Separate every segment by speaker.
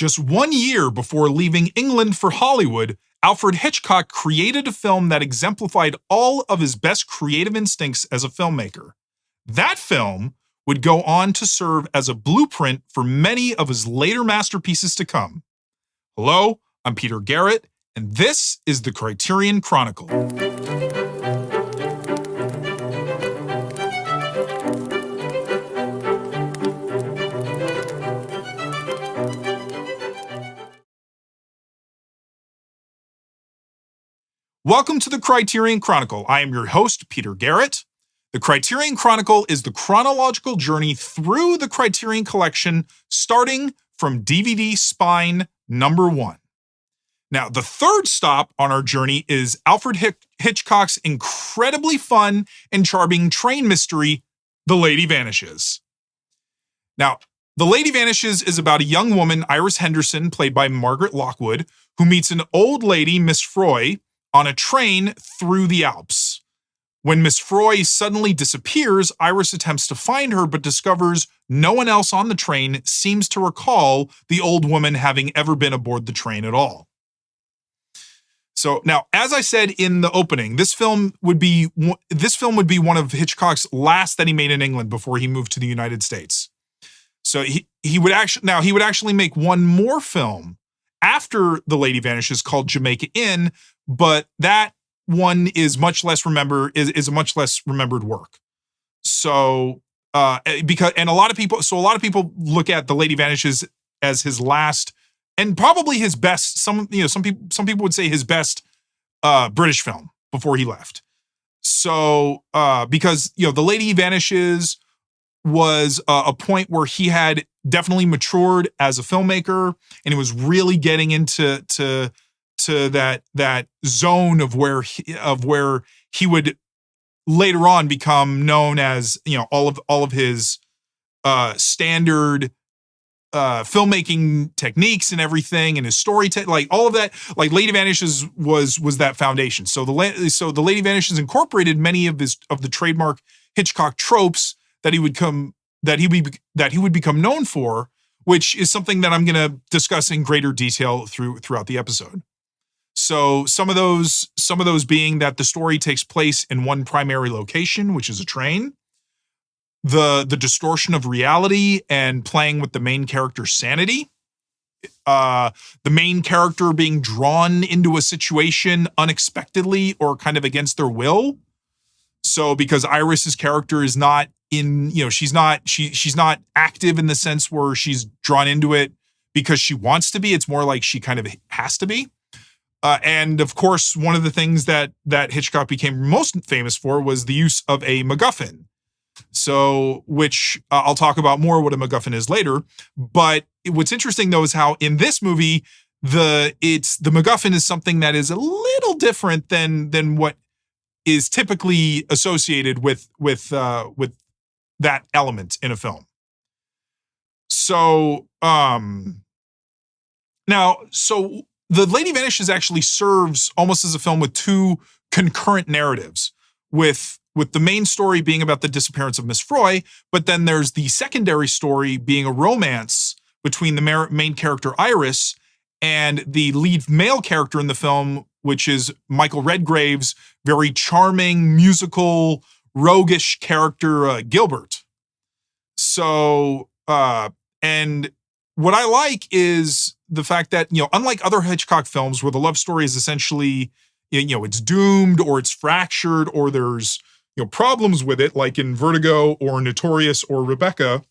Speaker 1: Just 1 year before leaving England for Hollywood, Alfred Hitchcock created a film that exemplified all of his best creative instincts as a filmmaker. That film would go on to serve as a blueprint for many of his later masterpieces to come. Hello, I'm Peter Garrett, and this is the Criterion Chronicle. Welcome to the Criterion Chronicle. I am your host, Peter Garrett. The Criterion Chronicle is the chronological journey through the Criterion Collection, starting from DVD spine number 1. Now, the third stop on our journey is Alfred Hitchcock's incredibly fun and charming train mystery, The Lady Vanishes. Now, The Lady Vanishes is about a young woman, Iris Henderson, played by Margaret Lockwood, who meets an old lady, Miss Froy, on a train through the Alps. When Miss Froy suddenly disappears, Iris attempts to find her, but discovers no one else on the train seems to recall the old woman having ever been aboard the train at all. So now, as I said in the opening, this film would be one of Hitchcock's last that he made in England before he moved to the United States. So he would actually make one more film after The Lady Vanishes called Jamaica Inn, but that one is a much less remembered work. So a lot of people look at The Lady Vanishes as his last and probably his best. Some people would say his best British film before he left. So because The Lady Vanishes was a point where he had definitely matured as a filmmaker, and he was really getting into that zone of where he would later on become known as all of his standard filmmaking techniques and everything, and his storytelling, all of that. Like Lady Vanishes was that foundation. So the Lady Vanishes incorporated many of the trademark Hitchcock tropes that he would become known for, which is something that I'm going to discuss in greater detail throughout the episode. So some of those being that the story takes place in one primary location, which is a train, the distortion of reality and playing with the main character's sanity, the main character being drawn into a situation unexpectedly or kind of against their will. So because Iris's character is not she's not active in the sense where she's drawn into it because she wants to be. It's more like she kind of has to be. And of course, one of the things that Hitchcock became most famous for was the use of a MacGuffin. So, which I'll talk about more what a MacGuffin is later. But what's interesting though is how in this movie the MacGuffin is something that is a little different than what is typically associated with that element in a film. So The Lady Vanishes actually serves almost as a film with two concurrent narratives, with the main story being about the disappearance of Miss Froy, but then there's the secondary story being a romance between the main character Iris and the lead male character in the film, which is Michael Redgrave's very charming, musical, roguish character, Gilbert. So, and what I like is the fact that, unlike other Hitchcock films where the love story is essentially, it's doomed or it's fractured or there's, problems with it, like in Vertigo or Notorious or Rebecca,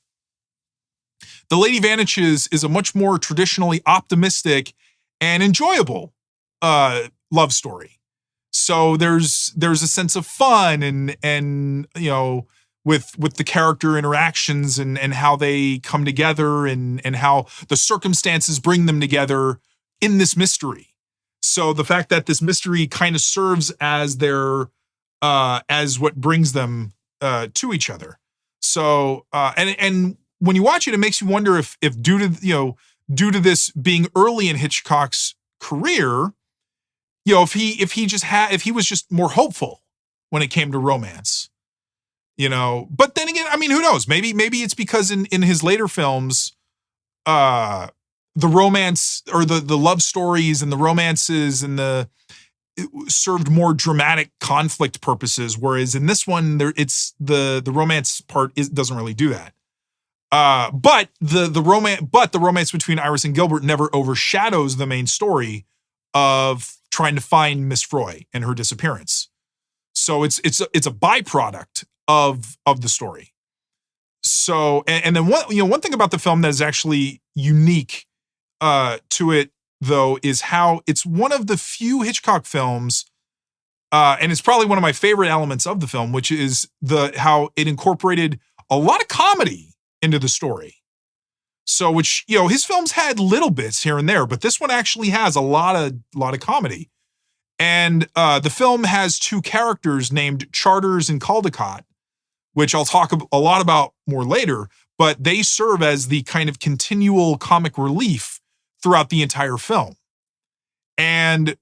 Speaker 1: The Lady Vanishes is a much more traditionally optimistic and enjoyable love story. So there's a sense of fun and with the character interactions and how they come together and how the circumstances bring them together in this mystery. So the fact that this mystery kind of serves as as what brings them to each other. So and when you watch it, it makes you wonder if due to this being early in Hitchcock's career, if he was just more hopeful when it came to romance. But then again, I mean, who knows? Maybe it's because in his later films, the the romance or the love stories and the romances and it served more dramatic conflict purposes, whereas in this one it's the romance part doesn't really do that. But the romance between Iris and Gilbert never overshadows the main story of trying to find Miss Froy and her disappearance. So it's a byproduct of the story. So and then one thing about the film that is actually unique to it though is how it's one of the few Hitchcock films, and it's probably one of my favorite elements of the film, which is how it incorporated a lot of comedy into the story. So which, his films had little bits here and there, but this one actually has a lot of comedy. And the film has two characters named Charters and Caldecott, which I'll talk a lot about more later, but they serve as the kind of continual comic relief throughout the entire film. And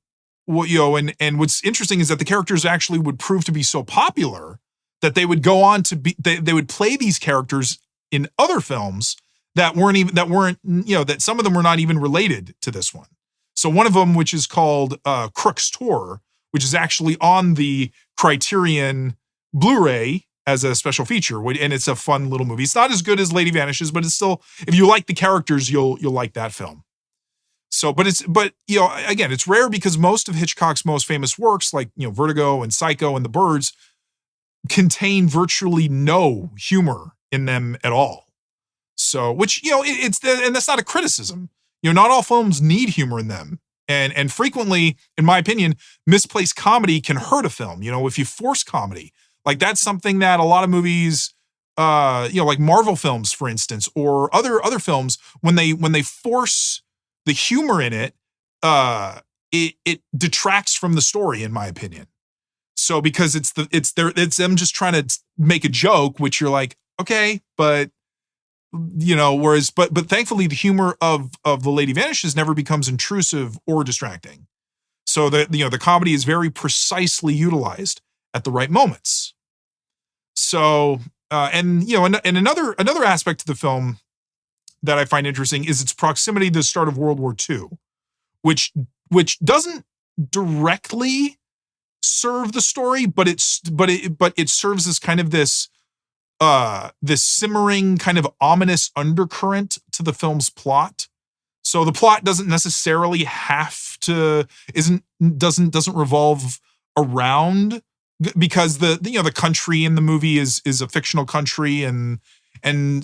Speaker 1: what's interesting is that the characters actually would prove to be so popular that they would go on to be they would play these characters in other films that some of them were not even related to this one. So one of them, which is called Crook's Tour, which is actually on the Criterion Blu-ray as a special feature, and it's a fun little movie. It's not as good as Lady Vanishes, but it's still, if you like the characters, you'll like that film. So, but again, it's rare because most of Hitchcock's most famous works, like Vertigo and Psycho and The Birds, contain virtually no humor in them at all. So, which and that's not a criticism. Not all films need humor in them. And frequently, in my opinion, misplaced comedy can hurt a film. If you force comedy, like that's something that a lot of movies, like Marvel films, for instance, or other films, when they force the humor in it, it detracts from the story, in my opinion. So because it's them just trying to make a joke, which you're like, okay, but whereas, but thankfully the humor of The Lady Vanishes never becomes intrusive or distracting. So the comedy is very precisely utilized at the right moments. So, and another aspect of the film that I find interesting is its proximity to the start of World War II, which doesn't directly serve the story, but it serves as kind of this simmering kind of ominous undercurrent to the film's plot. So the plot doesn't necessarily doesn't revolve around, because the country in the movie is a fictional country, and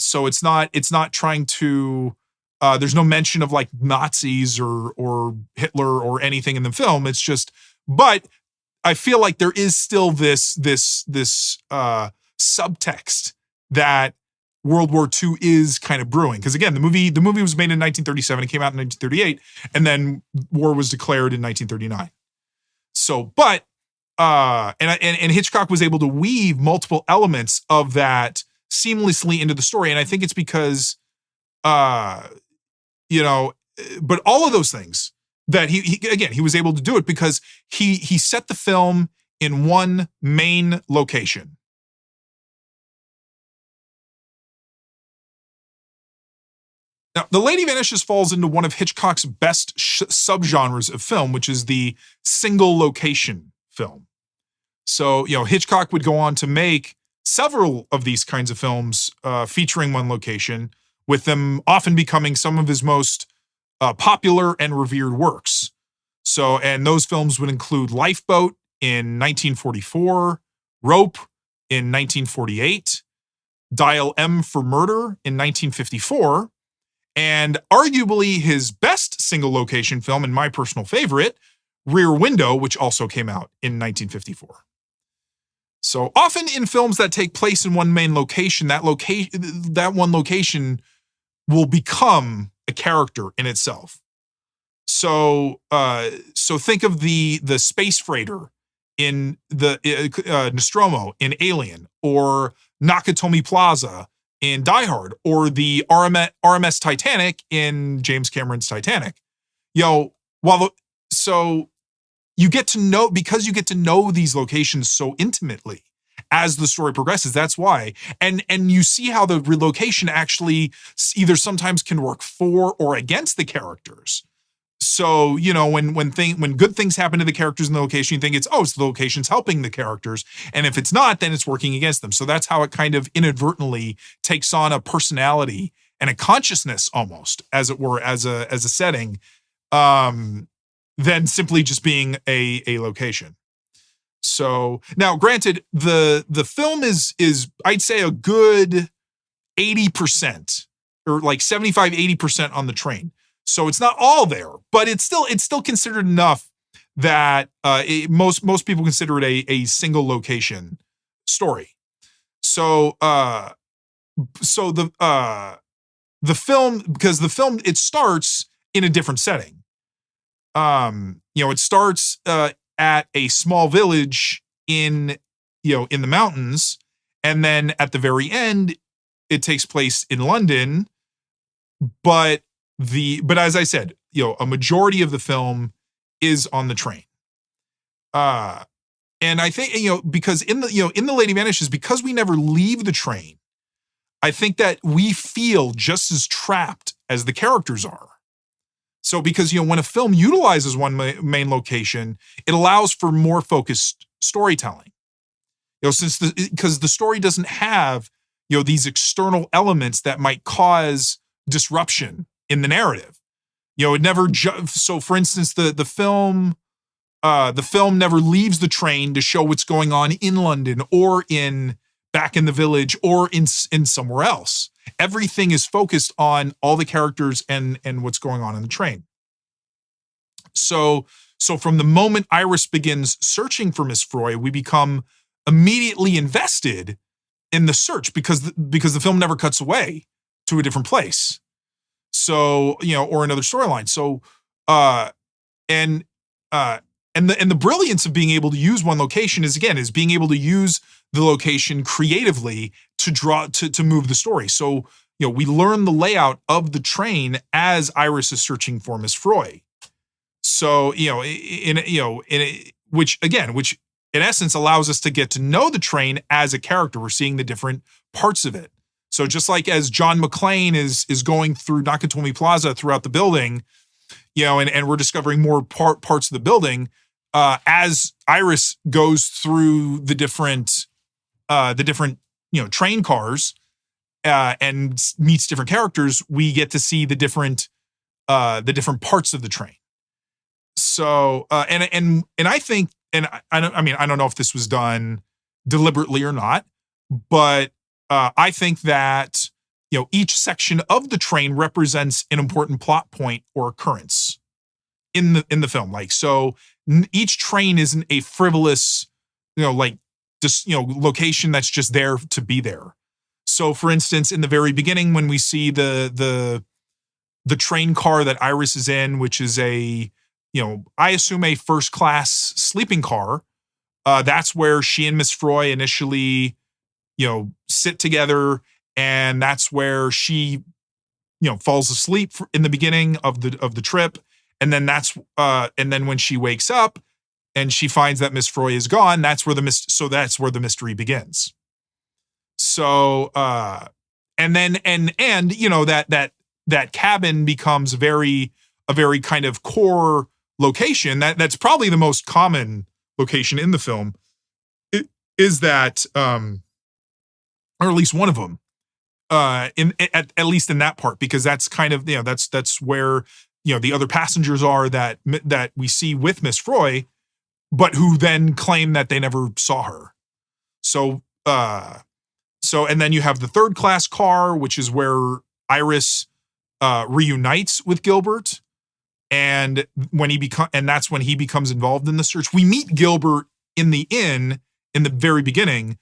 Speaker 1: so it's not trying to there's no mention of like Nazis or Hitler or anything in the film. It's just, but I feel like there is still this subtext that World War II is kind of brewing. Because again, the movie was made in 1937, it came out in 1938, and then war was declared in 1939. So, but and Hitchcock was able to weave multiple elements of that seamlessly into the story, and I think it's because but all of those things that he was able to do it because he set the film in one main location. Now, The Lady Vanishes falls into one of Hitchcock's best subgenres of film, which is the single location film. So, Hitchcock would go on to make several of these kinds of films featuring one location, with them often becoming some of his most popular and revered works. So, and those films would include Lifeboat in 1944, Rope in 1948, Dial M for Murder in 1954, and arguably his best single location film, and my personal favorite, Rear Window, which also came out in 1954. So often in films that take place in one main location, that one location will become a character in itself. So think of the space freighter in the Nostromo in Alien, or Nakatomi Plaza in Die Hard, or the RMS Titanic in James Cameron's Titanic. So you get to know, because you get to know these locations so intimately as the story progresses. That's why. And you see how the relocation actually either sometimes can work for or against the characters. So, when good things happen to the characters in the location, you think it's the location's helping the characters. And if it's not, then it's working against them. So that's how it kind of inadvertently takes on a personality and a consciousness almost, as it were, as a setting, than simply just being a location. So now, granted, the film is I'd say a good 80% or like 75-80% on the train. So it's not all there, but it's still considered enough that most people consider it a single location story. So the film, because the film, it starts in a different setting. It starts at a small village in the mountains, and then at the very end, it takes place in London. But as I said, a majority of the film is on the train. And I think, because in the Lady Vanishes, because we never leave the train, I think that we feel just as trapped as the characters are. So because, when a film utilizes one main location, it allows for more focused storytelling. Because the story doesn't have, these external elements that might cause disruption in the narrative. It never so for instance, the film never leaves the train to show what's going on in London or back in the village or in somewhere else. Everything is focused on all the characters and what's going on in the train. So from the moment Iris begins searching for Miss Froy, we become immediately invested in the search because the film never cuts away to a different place. So, or another storyline. So, and the brilliance of being able to use one location is being able to use the location creatively to move the story. So, we learn the layout of the train as Iris is searching for Miss Froy. So, which in essence allows us to get to know the train as a character. We're seeing the different parts of it. So just like as John McClane is going through Nakatomi Plaza throughout the building, and we're discovering more parts of the building, as Iris goes through the different train cars, and meets different characters, we get to see the different parts of the train. So, and I think, and I don't know if this was done deliberately or not, but I think that, each section of the train represents an important plot point or occurrence in the film. Like, so each train isn't a frivolous, location that's just there to be there. So for instance, in the very beginning, when we see the train car that Iris is in, which is I assume a first class sleeping car, that's where she and Miss Froy initially sit together, and that's where she, falls asleep in the beginning of the trip, and then and then when she wakes up and she finds that Miss Froy is gone, that's where the mystery begins. So, and then that cabin becomes a very kind of core location. That's probably the most common location in the film. Is that or at least one of them, at least in that part, because that's kind of, that's where, the other passengers are that we see with Miss Froy, but who then claim that they never saw her. So, and then you have the third class car, which is where Iris reunites with Gilbert. And that's when he becomes involved in the search. We meet Gilbert in the inn in the very beginning,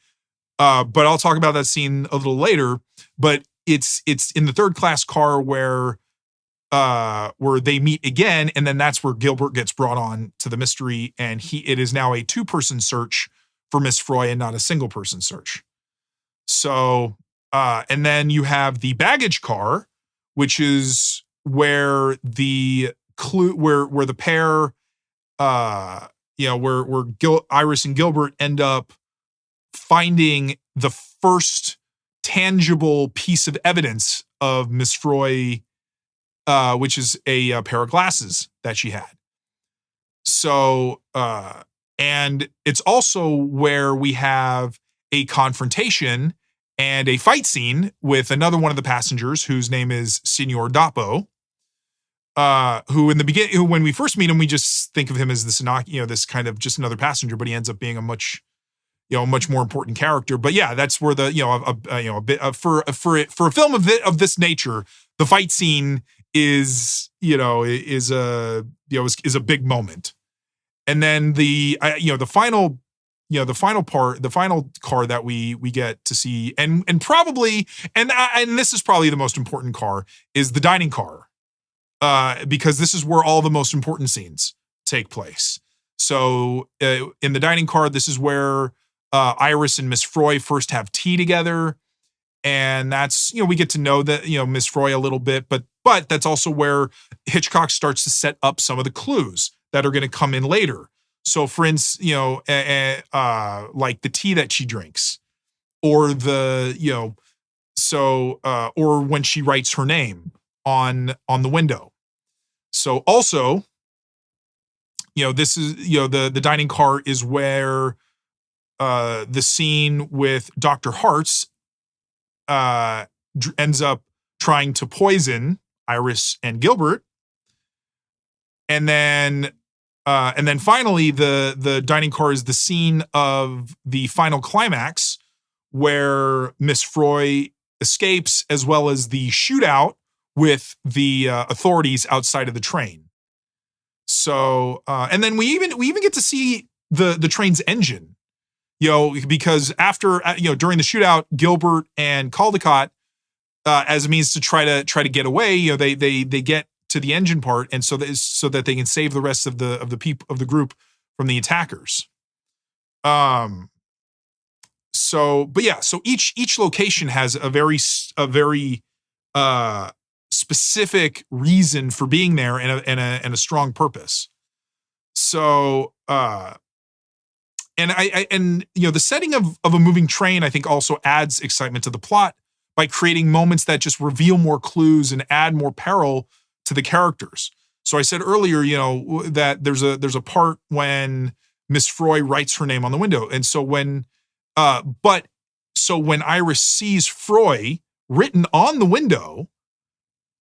Speaker 1: but I'll talk about that scene a little later. But it's in the third class car where they meet again, and then that's where Gilbert gets brought on to the mystery, and it is now a 2-person search for Miss Froy and not a single person search. So, and then you have the baggage car, which is where the where the pair, where Iris and Gilbert end up finding the first tangible piece of evidence of Miss Froy, which is a pair of glasses that she had. So, and it's also where we have a confrontation and a fight scene with another one of the passengers, whose name is Signor Doppo, who in the beginning, who when we first meet him, we just think of him as this, this kind of just another passenger, but he ends up being a much more important character. But yeah, that's where the, for a film of this nature, the fight scene is a big moment. And then the final car that we get to see, and this is probably the most important car, is the dining car, because this is where all the most important scenes take place. So in the dining car, this is where Iris and Miss Froy first have tea together, and that's, we get to know that, Miss Froy a little bit, but that's also where Hitchcock starts to set up some of the clues that are going to come in later. So for instance, like the tea that she drinks, or or when she writes her name on the window. So also, this is, the dining car is where the scene with Dr. Hartz ends up trying to poison Iris and Gilbert. And then finally, the dining car is the scene of the final climax, where Miss Froy escapes, as well as the shootout with the authorities outside of the train. So, and then we even get to see the train's engine, because after, during the shootout, Gilbert and Caldecott, as a means to try to get away, they get to the engine part, and so that they can save the rest of the people of the group from the attackers. So each location has a very specific reason for being there, and a strong purpose. So the setting of a moving train, I think, also adds excitement to the plot by creating moments that just reveal more clues and add more peril to the characters. So I said earlier, that there's a part when Miss Froy writes her name on the window, and so when Iris sees Froy written on the window,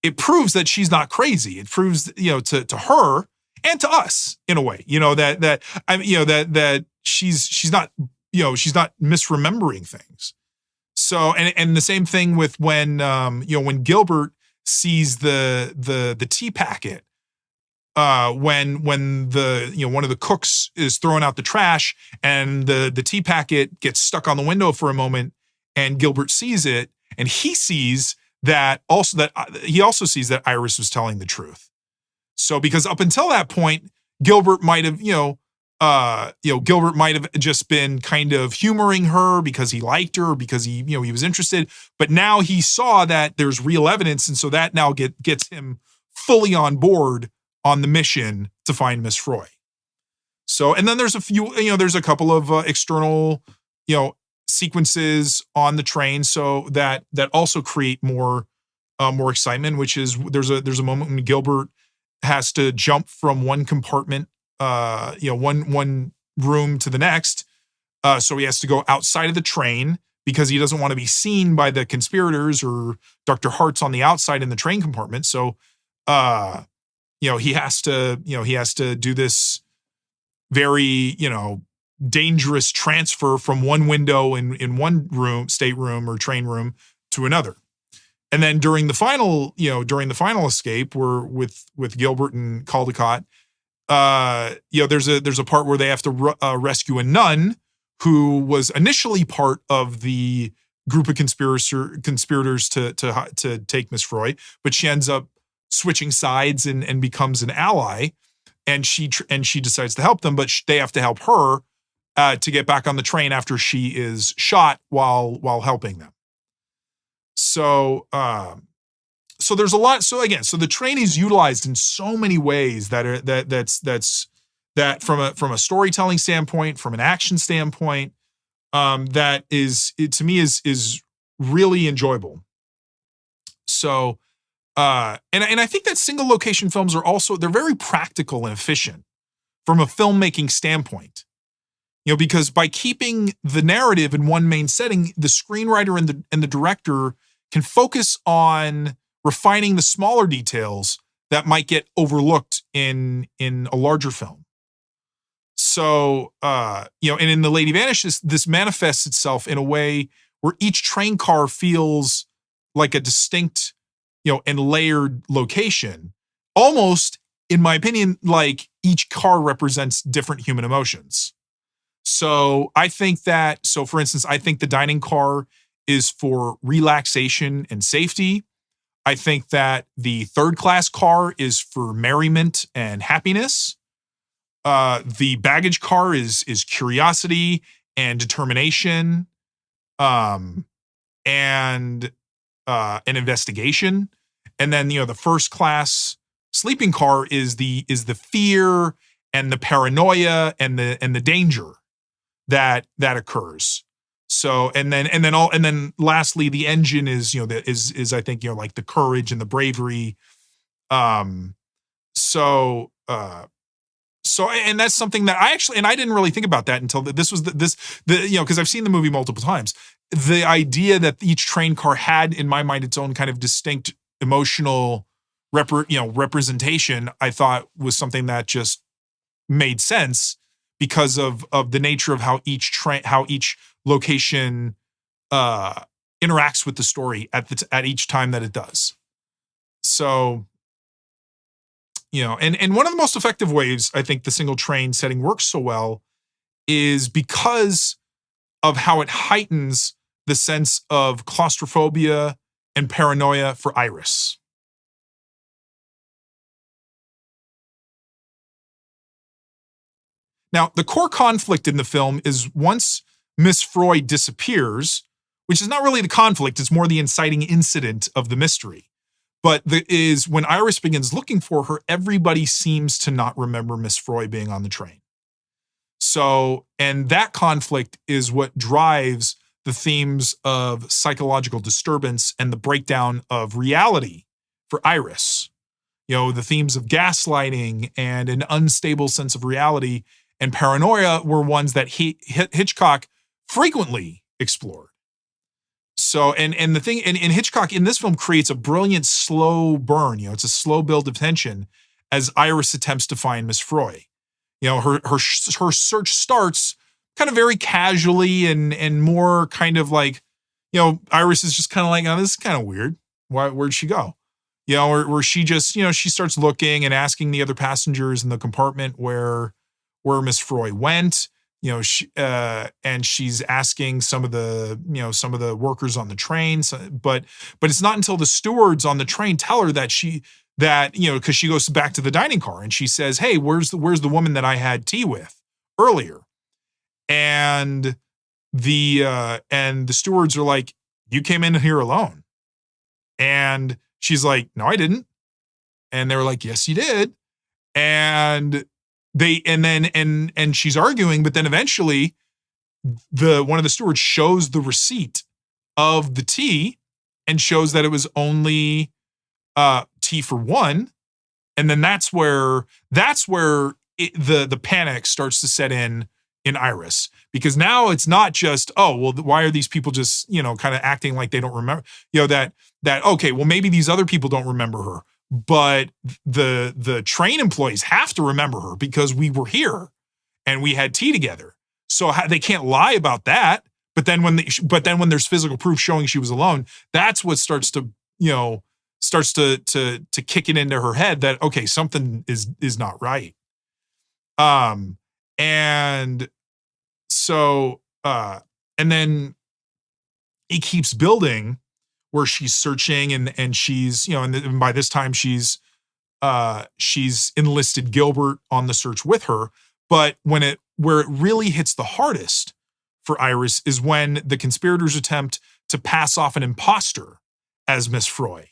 Speaker 1: it proves that she's not crazy. It proves, to her and to us, in a way, that she's not misremembering things. So, and the same thing with when Gilbert sees the tea packet, when one of the cooks is throwing out the trash, and the tea packet gets stuck on the window for a moment, and Gilbert sees it, and he sees that sees that Iris was telling the truth. So, because up until that point, Gilbert might have just been kind of humoring her because he liked her, because he was interested. But now he saw that there's real evidence, and so that now gets him fully on board on the mission to find Miss Froy. So, and then there's there's a couple of external, sequences on the train, so that also create more excitement. Which is, there's a moment when Gilbert has to jump from one compartment, one room to the next. So he has to go outside of the train because he doesn't want to be seen by the conspirators or Dr. Hartz on the outside in the train compartment. So, he has to do this very, dangerous transfer from one window in one room, stateroom or train room, to another. And then during the final escape, we're with Gilbert and Caldecott. There's a part where they have to rescue a nun who was initially part of the group of conspirators to take Miss Froy, but she ends up switching sides and becomes an ally, and she decides to help them, but they have to help her to get back on the train after she is shot while helping them. So there's a lot. So again, the train is utilized in so many ways that from a storytelling standpoint, from an action standpoint, that is, to me, is really enjoyable. So, and I think that single location films are also, they're very practical and efficient from a filmmaking standpoint. Because by keeping the narrative in one main setting, the screenwriter and the director can focus on refining the smaller details that might get overlooked in a larger film. So, and in The Lady Vanishes, this manifests itself in a way where each train car feels like a distinct, and layered location. Almost, in my opinion, like each car represents different human emotions. So I think that, for instance, I think the dining car is for relaxation and safety. I think that the third class car is for merriment and happiness. The baggage car is curiosity and determination, and an investigation. And then, the first class sleeping car is the fear and the paranoia and the danger that occurs. So, and then lastly, the engine is, is I think, like the courage and the bravery. So, and that's something that I didn't really think about that until this was because I've seen the movie multiple times. The idea that each train car had, in my mind, its own kind of distinct emotional representation, I thought was something that just made sense because of the nature of how each location interacts with the story at each time that it does. So, and one of the most effective ways I think the single train setting works so well is because of how it heightens the sense of claustrophobia and paranoia for Iris. Now, the core conflict in the film is once Miss Freud disappears, which is not really the conflict, it's more the inciting incident of the mystery. But is when Iris begins looking for her, everybody seems to not remember Miss Freud being on the train. So, and that conflict is what drives the themes of psychological disturbance and the breakdown of reality for Iris. The themes of gaslighting and an unstable sense of reality and paranoia were ones that Hitchcock frequently explored. So, and the thing, and Hitchcock in this film creates a brilliant slow burn. It's a slow build of tension as Iris attempts to find Miss Freud. Her search starts kind of very casually and more kind of like, Iris is just kind of like, oh, this is kind of weird. Where'd she go? Where she just, she starts looking and asking the other passengers in the compartment where Miss Freud went. And she's asking some of the workers on the train. But it's not until the stewards on the train tell her that because she goes back to the dining car and she says, "Hey, where's the woman that I had tea with earlier?" And the stewards are like, "You came in here alone." And she's like, "No, I didn't." And they were like, "Yes, you did." And she's arguing, but then eventually one of the stewards shows the receipt of the tea and shows that it was only tea for one. And then that's where the panic starts to set in Iris, because now it's not just, oh, well, why are these people just, kind of acting like they don't remember, that, okay, well, maybe these other people don't remember her. But the train employees have to remember her because we were here and we had tea together. So they can't lie about that. But then when there's physical proof showing she was alone, that's what starts to kick it into her head that, okay, something is not right. And so and then it keeps building, where she's searching and she's, and by this time she's enlisted Gilbert on the search with her. But where it really hits the hardest for Iris is when the conspirators attempt to pass off an imposter as Miss Freud.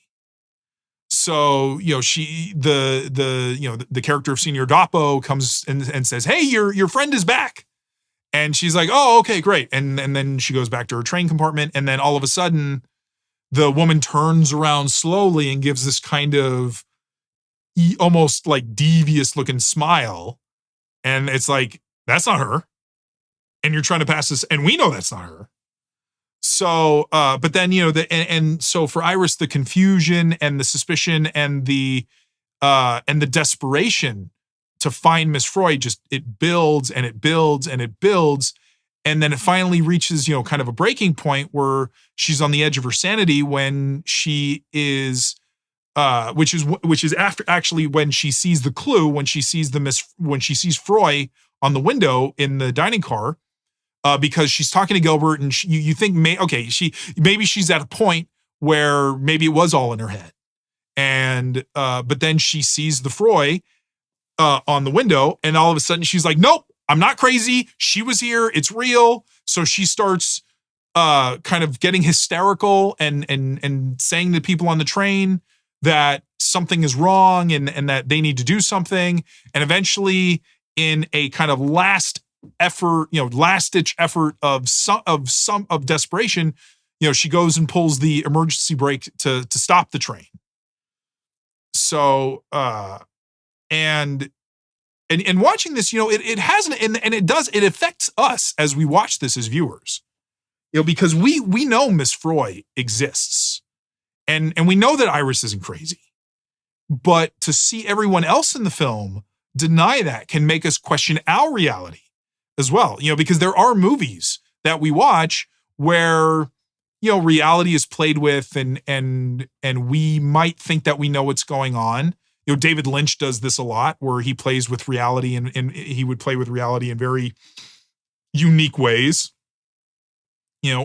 Speaker 1: So, the character of Senior Dapo comes and says, "Hey, your friend is back." And she's like, oh, okay, great. And then she goes back to her train compartment. And then all of a sudden, the woman turns around slowly and gives this kind of almost like devious looking smile. And it's like, that's not her. And you're trying to pass this. And we know that's not her. So, but then, and so for Iris, the confusion and the suspicion and the desperation to find Miss Freud, just it builds and it builds and it builds. And then it finally reaches, kind of a breaking point where she's on the edge of her sanity when she is, which is after actually when she sees the clue, when she sees Freud on the window in the dining car, because she's talking to Gilbert and you think maybe she's at a point where maybe it was all in her head. And, but then she sees the Freud, on the window, and all of a sudden she's like, nope, I'm not crazy. She was here. It's real. So she starts kind of getting hysterical and saying to people on the train that something is wrong and that they need to do something. And eventually, in a kind of last ditch effort of desperation, she goes and pulls the emergency brake to stop the train. So and watching this, it hasn't, and it affects us as we watch this as viewers, because we know Miss Freud exists, and we know that Iris isn't crazy, but to see everyone else in the film deny that can make us question our reality as well, because there are movies that we watch where reality is played with, and we might think that we know what's going on. David Lynch does this a lot, where he plays with reality, and he would play with reality in very unique ways,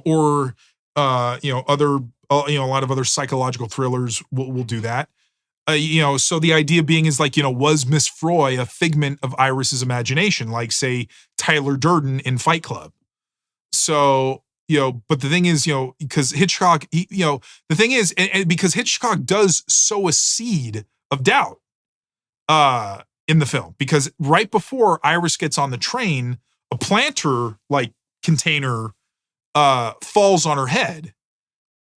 Speaker 1: or other, a lot of other psychological thrillers will do that. So the idea being is like, was Miss Freud a figment of Iris's imagination, like say Tyler Durden in Fight Club? So, but the thing is, because Hitchcock, the thing is, and because Hitchcock does sow a seed of doubt in the film, because right before Iris gets on the train, a planter like container falls on her head,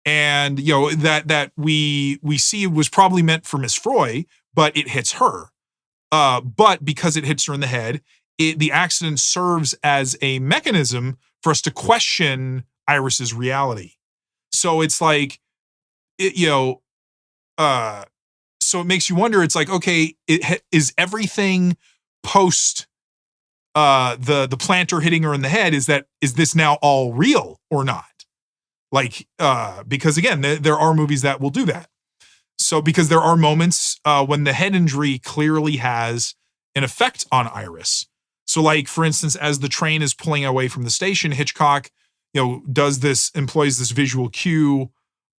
Speaker 1: and that we see was probably meant for Miss Freud, but it hits her. But because it hits her in the head, the accident serves as a mechanism for us to question Iris's reality. So it's like, so it makes you wonder. It's like, okay, is everything post the planter hitting her in the head, is this now all real or not? Like, because again, there are movies that will do that. So because there are moments when the head injury clearly has an effect on Iris. So like, for instance, as the train is pulling away from the station, Hitchcock, employs this visual cue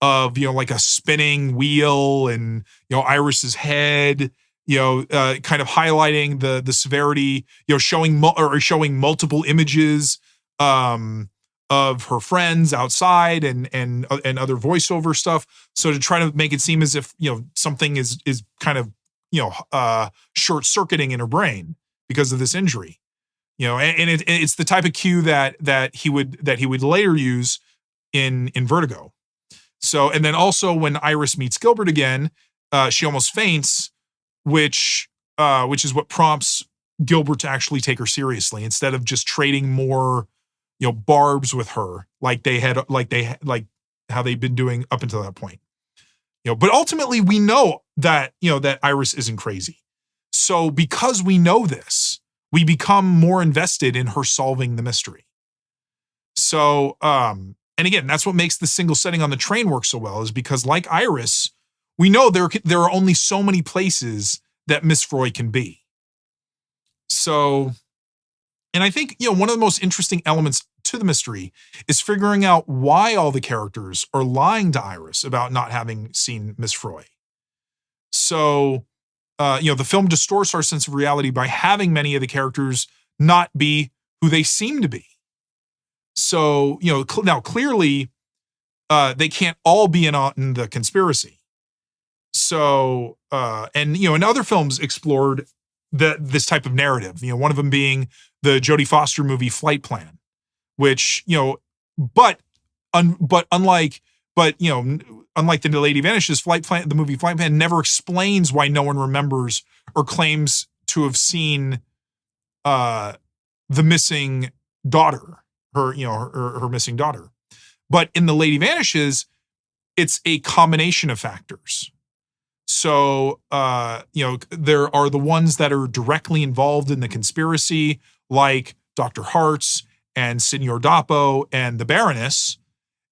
Speaker 1: of, like a spinning wheel and, Iris's head, kind of highlighting the severity, showing multiple images of her friends outside and other voiceover stuff. So to try to make it seem as if, something is kind of, short circuiting in her brain because of this injury, and it's the type of cue that he would later use in Vertigo. So, and then also when Iris meets Gilbert again, she almost faints, which is what prompts Gilbert to actually take her seriously instead of just trading more, barbs with her like how they've been doing up until that point. But ultimately we know that, that Iris isn't crazy. So because we know this, we become more invested in her solving the mystery. So, and again, that's what makes the single setting on the train work so well, is because like Iris, we know there are only so many places that Miss Freud can be. So, and I think, one of the most interesting elements to the mystery is figuring out why all the characters are lying to Iris about not having seen Miss Freud. So, the film distorts our sense of reality by having many of the characters not be who they seem to be. So, now clearly, they can't all be in the conspiracy. So, and, in other films explored this type of narrative. One of them being the Jodie Foster movie Flight Plan, which unlike the Lady Vanishes, the movie Flight Plan never explains why no one remembers or claims to have seen the missing daughter, her missing daughter. But in the Lady Vanishes, it's a combination of factors. So, there are the ones that are directly involved in the conspiracy, like Dr. Hartz and Signor Dapo and the Baroness.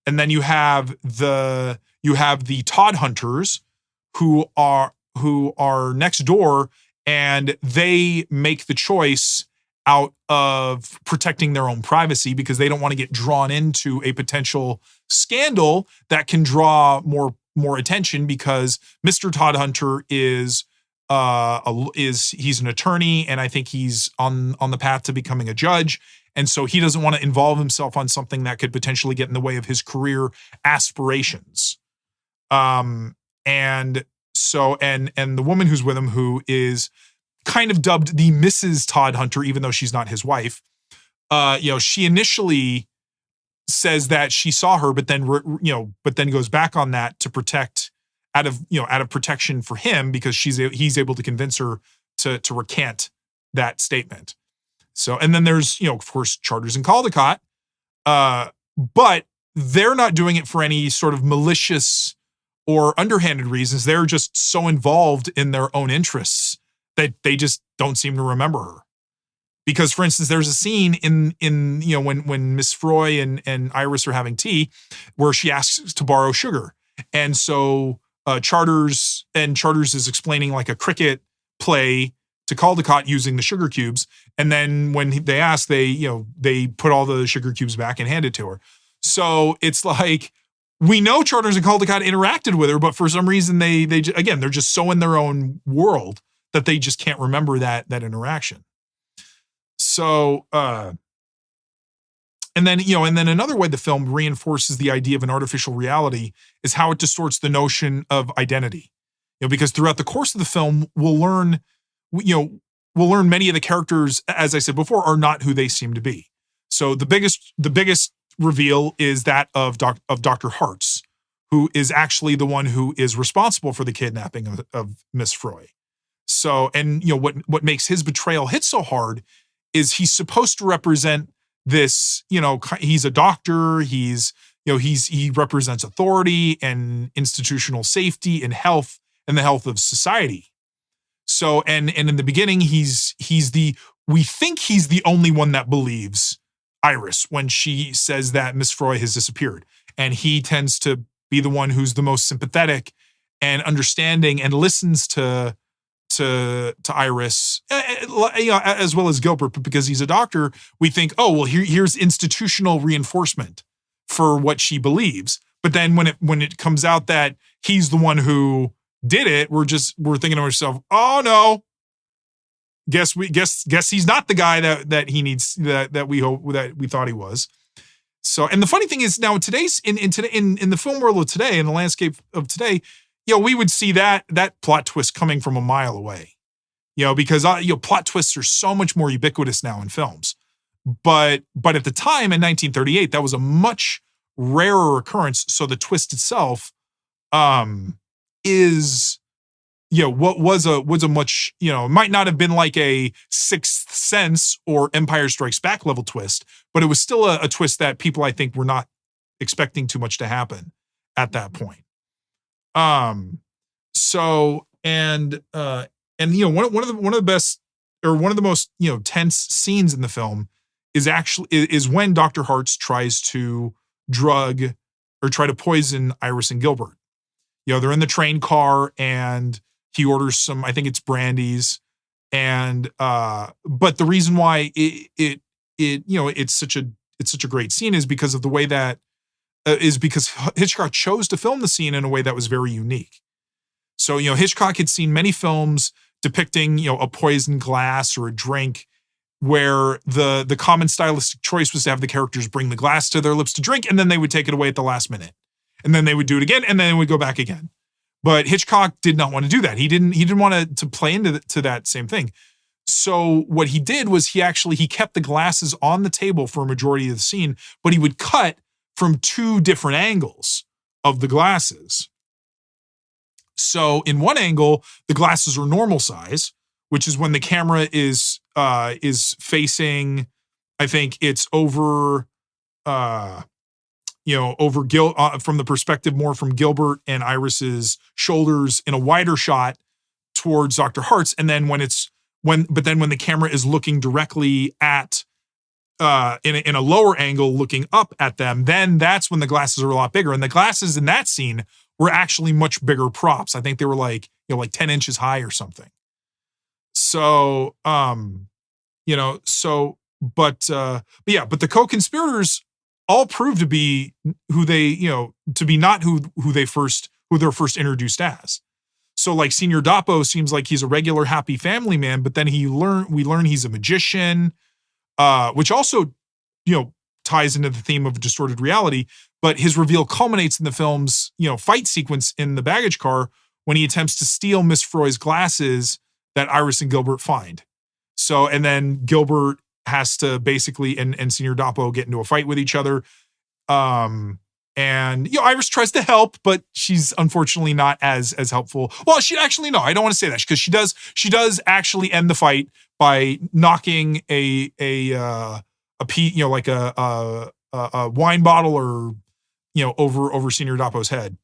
Speaker 1: And then you have the Todd Hunters who are next door, and they make the choice out of protecting their own privacy because they don't want to get drawn into a potential scandal that can draw more attention, because Mr. Todd Hunter is he's an attorney, and I think he's on the path to becoming a judge. And so he doesn't want to involve himself on something that could potentially get in the way of his career aspirations. And the woman who's with him, who is kind of dubbed the Mrs. Todd Hunter, even though she's not his wife, she initially says that she saw her, but then goes back on that to protect out of protection for him, because he's able to convince her to recant that statement. So, and then there's, of course, Charters and Caldecott, but they're not doing it for any sort of malicious or underhanded reasons. They're just so involved in their own interests that they just don't seem to remember her. Because, for instance, there's a scene in when Miss Froy and Iris are having tea where she asks to borrow sugar. And so Charters is explaining like a cricket play to Caldecott using the sugar cubes. And then when they ask, they put all the sugar cubes back and hand it to her. So it's like, we know Charters and Caldecott interacted with her, but for some reason they're just so in their own world that they just can't remember that interaction. So, and then another way the film reinforces the idea of an artificial reality is how it distorts the notion of identity. Because throughout the course of the film, we'll learn many of the characters, as I said before, are not who they seem to be. So the biggest reveal is that of Dr. Hartz, who is actually the one who is responsible for the kidnapping of Miss Froy. So, and what makes his betrayal hit so hard is he's supposed to represent this, he's a doctor, he represents authority and institutional safety and health and the health of society. So, and in the beginning, we think he's the only one that believes Iris when she says that Miss Froy has disappeared. And he tends to be the one who's the most sympathetic and understanding and listens to Iris, as well as Gilbert, but because he's a doctor, we think, oh, well, here's institutional reinforcement for what she believes. But then when it comes out that he's the one who did it, we're thinking to ourselves, oh no, guess he's not the guy that he needs, that we thought he was. So, and the funny thing is, now in the film world of today, in the landscape of today, we would see that plot twist coming from a mile away, because plot twists are so much more ubiquitous now in films. But at the time in 1938, that was a much rarer occurrence. So the twist itself is, what was a much, might not have been like a Sixth Sense or Empire Strikes Back level twist, but it was still a twist that people, I think, were not expecting too much to happen at that point. So, and one of the best, or one of the most, tense scenes in the film is when Dr. Hartz tries to drug or try to poison Iris and Gilbert. They're in the train car and he orders some, I think it's brandies. And, but the reason why it's such a great scene is because of the way that, is because Hitchcock chose to film the scene in a way that was very unique. So, Hitchcock had seen many films depicting, a poisoned glass or a drink where the common stylistic choice was to have the characters bring the glass to their lips to drink, and then they would take it away at the last minute. And then they would do it again, and then it would go back again. But Hitchcock did not want to do that. He didn't want to play into that same thing. So what he did was he kept the glasses on the table for a majority of the scene, but he would cut from 2 different angles of the glasses. So in one angle, the glasses are normal size, which is when the camera is facing, I think it's over, from the perspective more from Gilbert and Iris's shoulders in a wider shot towards Dr. Hart's. And then when the camera is looking directly at, in a lower angle looking up at them, then that's when the glasses are a lot bigger. And the glasses in that scene were actually much bigger props. I think they were like 10 inches high or something. So, but the co-conspirators all proved to be who they're first introduced as. So like Senior Dapo seems like he's a regular happy family man, but then we learn he's a magician, which also, ties into the theme of distorted reality. But his reveal culminates in the film's, fight sequence in the baggage car when he attempts to steal Miss Froy's glasses that Iris and Gilbert find. So, and then Gilbert has to basically, and Senior Dapo get into a fight with each other. And, Iris tries to help, but she's unfortunately not as helpful. Well, no, I don't want to say that, because she does actually end the fight by knocking a wine bottle or, over Senior Dapo's head.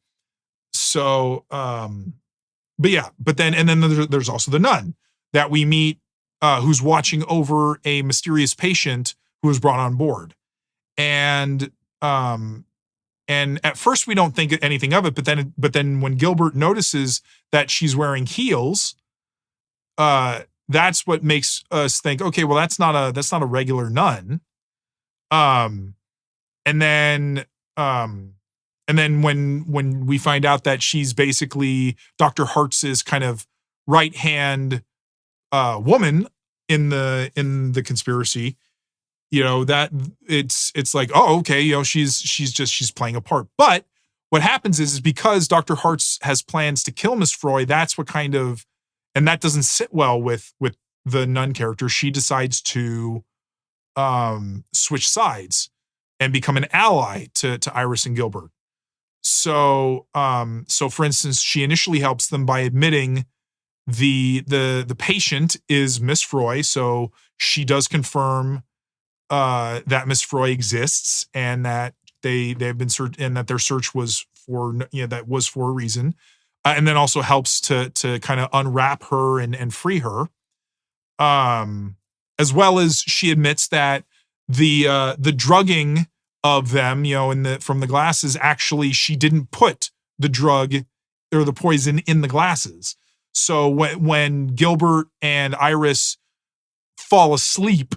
Speaker 1: So, but then there's also the nun that we meet, who's watching over a mysterious patient who was brought on board. And at first we don't think anything of it, but then when Gilbert notices that she's wearing heels, that's what makes us think, okay, well, that's not a regular nun. And then when we find out that she's basically Dr. Hartz's kind of right hand woman in the conspiracy, that it's like, oh, okay, she's playing a part. But what happens is because Dr. Hartz has plans to kill Miss Froy, that's what kind of, and that doesn't sit well with the nun character. She decides to switch sides and become an ally to Iris and Gilbert. So for instance, she initially helps them by admitting the patient is Miss Froy. So she does confirm that Miss Froy exists and that they've been and that their search was for, that was for a reason. And then also helps to kind of unwrap her and free her. As well as she admits that the drugging of them, from the glasses, actually, she didn't put the drug or the poison in the glasses. So when Gilbert and Iris fall asleep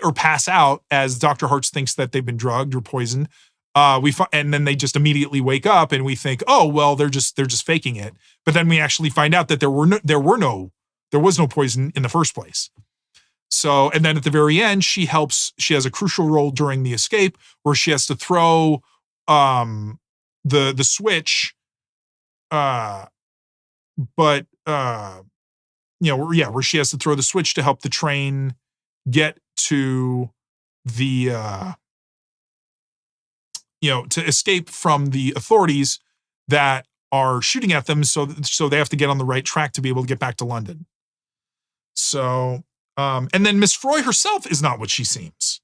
Speaker 1: or pass out as Dr. Hartz thinks that they've been drugged or poisoned, and then they just immediately wake up and we think, oh, well, they're just faking it. But then we actually find out that there was no poison in the first place. So, and then at the very end, she has a crucial role during the escape where she has to throw the switch, where she has to throw the switch to help the train get to the, to escape from the authorities that are shooting at them. So they have to get on the right track to be able to get back to London. So, and then Miss Froy herself is not what she seems.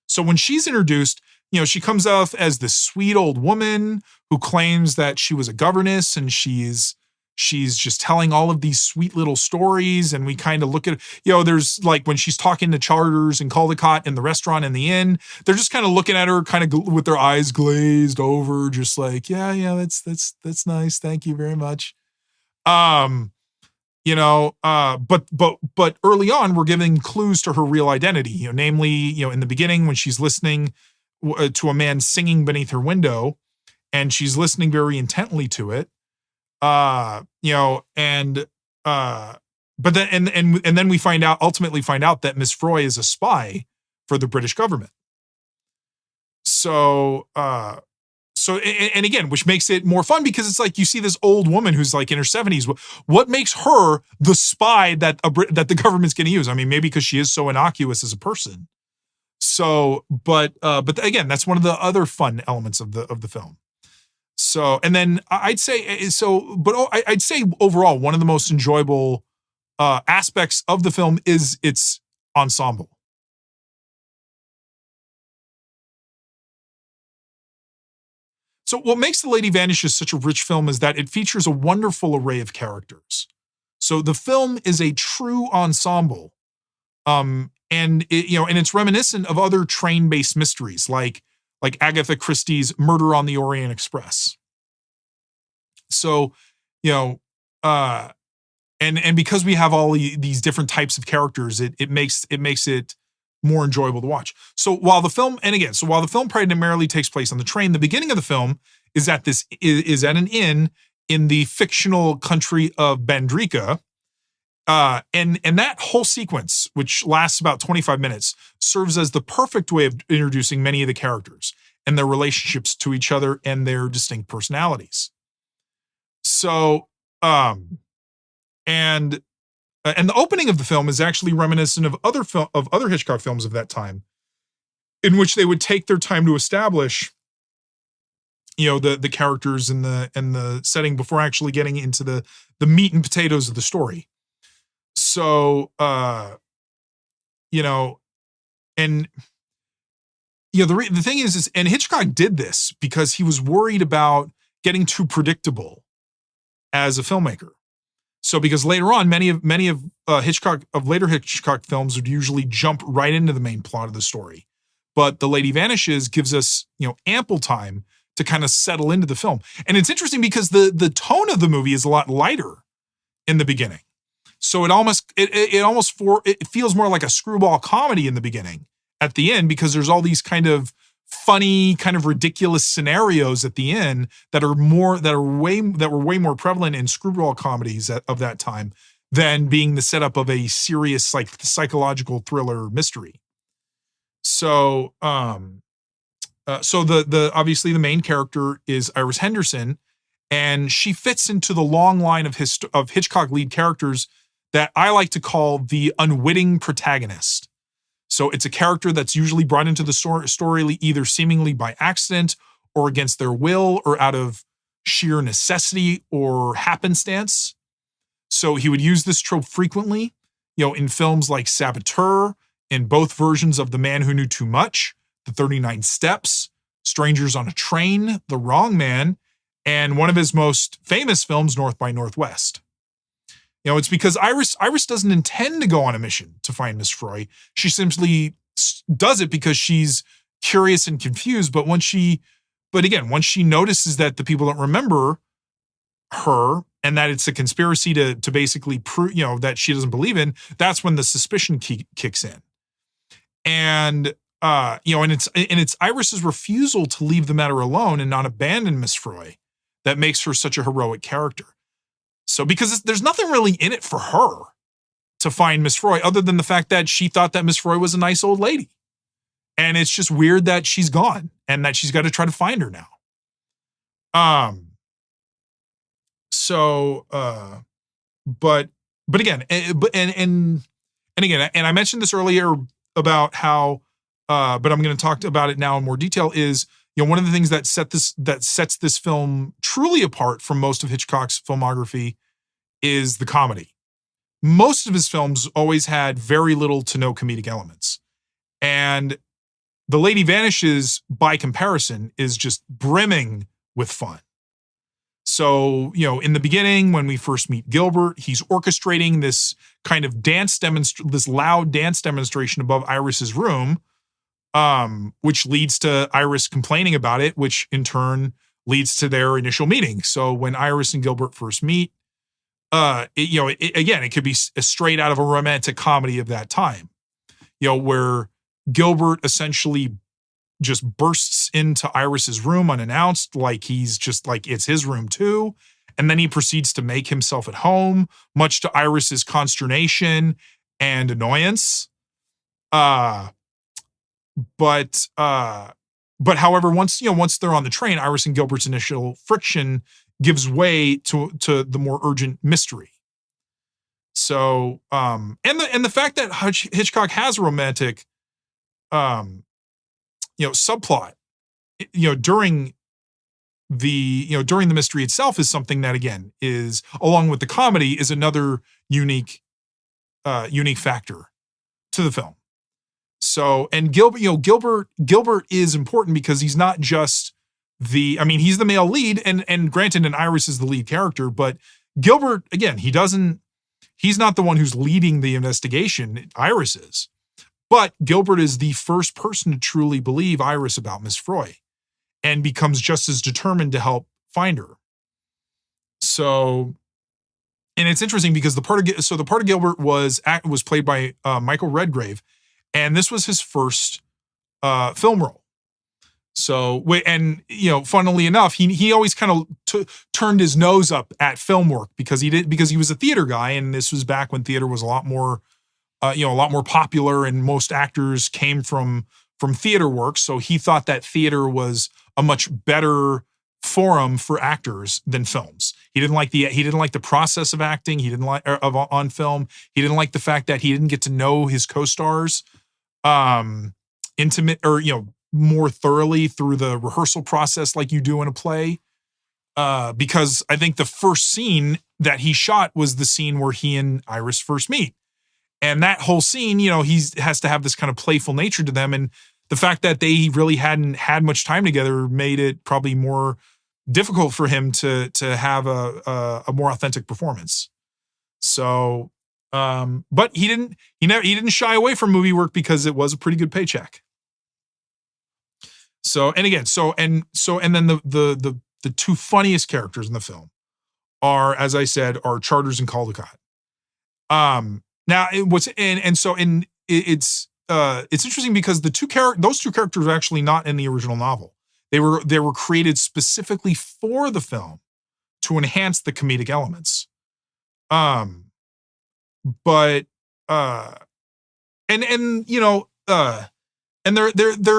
Speaker 1: So when she's introduced, she comes off as this sweet old woman who claims that she was a governess and she's just telling all of these sweet little stories. And we kind of look at, there's like when she's talking to Charters and Caldecott in the restaurant and the inn, they're just kind of looking at her kind of with their eyes glazed over, just like, yeah, that's nice. Thank you very much. But early on, we're giving clues to her real identity, namely, in the beginning when she's listening to a man singing beneath her window and she's listening very intently to it. But then we ultimately find out that Miss Froy is a spy for the British government. So So, and again, which makes it more fun because it's like you see this old woman who's like in her 70s. What makes her the spy that the government's going to use? I mean, maybe because she is so innocuous as a person. So, but again, that's one of the other fun elements of the film. So, and then I'd say I'd say overall one of the most enjoyable aspects of the film is its ensemble. So what makes The Lady Vanishes such a rich film is that it features a wonderful array of characters. So the film is a true ensemble. And it's reminiscent of other train-based mysteries like Agatha Christie's Murder on the Orient Express. So, and because we have all these different types of characters, it makes it more enjoyable to watch. So while the film primarily takes place on the train, the beginning of the film is at an inn in the fictional country of Bandrika. And that whole sequence, which lasts about 25 minutes, serves as the perfect way of introducing many of the characters and their relationships to each other and their distinct personalities. So, and the opening of the film is actually reminiscent of other Hitchcock films of that time, in which they would take their time to establish, the characters and the setting before actually getting into the meat and potatoes of the story. So, the thing is, and Hitchcock did this because he was worried about getting too predictable as a filmmaker. So, because later on, many of later Hitchcock films would usually jump right into the main plot of the story, but The Lady Vanishes gives us, ample time to kind of settle into the film. And it's interesting because the tone of the movie is a lot lighter in the beginning. So it feels more like a screwball comedy in the beginning at the end, because there's all these kind of funny, kind of ridiculous scenarios at the end that were way more prevalent in screwball comedies of that time than being the setup of a serious psychological thriller mystery. So, the obviously the main character is Iris Henderson, and she fits into the long line of Hitchcock lead characters that I like to call the unwitting protagonist. So it's a character that's usually brought into the story either seemingly by accident or against their will or out of sheer necessity or happenstance. So he would use this trope frequently, in films like Saboteur, in both versions of The Man Who Knew Too Much, The 39 Steps, Strangers on a Train, The Wrong Man, and one of his most famous films, North by Northwest. It's because Iris doesn't intend to go on a mission to find Miss Froy. She simply does it because she's curious and confused. But once she notices that the people don't remember her and that it's a conspiracy to basically prove, that she doesn't believe in, that's when the suspicion kicks in. And it's Iris's refusal to leave the matter alone and not abandon Miss Froy that makes her such a heroic character. So, because there's nothing really in it for her to find Miss Froy other than the fact that she thought that Miss Froy was a nice old lady. And it's just weird that she's gone and that she's got to try to find her now. But again, and I mentioned this earlier about how, but I'm going to talk about it now in more detail is, one of the things that sets this film truly apart from most of Hitchcock's filmography is the comedy. Most of his films always had very little to no comedic elements. And The Lady Vanishes, by comparison, is just brimming with fun. So, in the beginning, when we first meet Gilbert, he's orchestrating this kind of this loud dance demonstration above Iris's room, which leads to Iris complaining about it, which in turn leads to their initial meeting. So when Iris and Gilbert first meet, it could be straight out of a romantic comedy of that time, where Gilbert essentially just bursts into Iris's room unannounced, like he's just like it's his room too. And then he proceeds to make himself at home, much to Iris's consternation and annoyance. And but however, once they're on the train, Iris and Gilbert's initial friction gives way to the more urgent mystery. So, and the fact that Hitchcock has a romantic, subplot, during the mystery itself is something that, again, is, along with the comedy, is another unique factor to the film. So, and Gilbert is important because he's not just he's the male lead, and granted, and Iris is the lead character, but Gilbert, again, he's not the one who's leading the investigation. Iris is. But Gilbert is the first person to truly believe Iris about Miss Froy, and becomes just as determined to help find her. So, and it's interesting because the part of Gilbert was played by Michael Redgrave, and this was his first film role. So, and funnily enough, he always kind of turned his nose up at film work because he was a theater guy, and this was back when theater was a lot more popular, and most actors came from theater work. So he thought that theater was a much better forum for actors than films. He didn't like the process of acting. He didn't like on film. He didn't like the fact that he didn't get to know his co-stars intimate or more thoroughly through the rehearsal process like you do in a play. Because I think the first scene that he shot was the scene where he and Iris first meet. And that whole scene, he has to have this kind of playful nature to them. And the fact that they really hadn't had much time together made it probably more difficult for him to have a more authentic performance. So, but he didn't shy away from movie work because it was a pretty good paycheck. So, and again, and then the two funniest characters in the film are, as I said, are Charters and Caldecott. Now it's interesting because those two characters are actually not in the original novel. They were created specifically for the film to enhance the comedic elements. But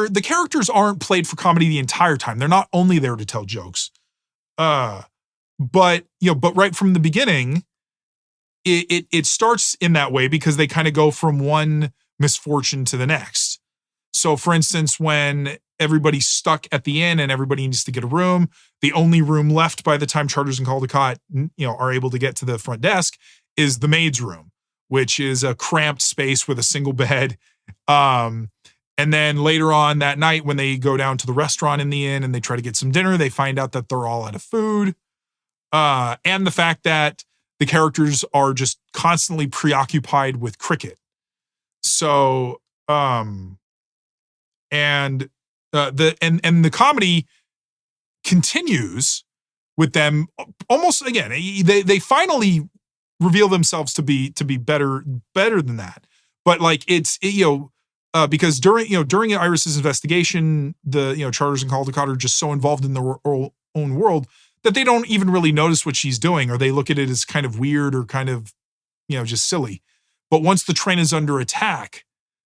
Speaker 1: the characters aren't played for comedy the entire time. They're not only there to tell jokes. But right from the beginning, it starts in that way because they kind of go from one misfortune to the next. So, for instance, when everybody's stuck at the inn and everybody needs to get a room, the only room left by the time Charters and Caldecott, are able to get to the front desk is the maid's room, which is a cramped space with a single bed. And then later on that night, when they go down to the restaurant in the inn and they try to get some dinner, they find out that they're all out of food. And the fact that the characters are just constantly preoccupied with cricket. So, and the comedy continues with them almost again. They finally reveal themselves to be better than that. But like because during Iris's investigation, the Charters and Caldecott are just so involved in their own world that they don't even really notice what she's doing, or they look at it as kind of weird or kind of just silly. But once the train is under attack,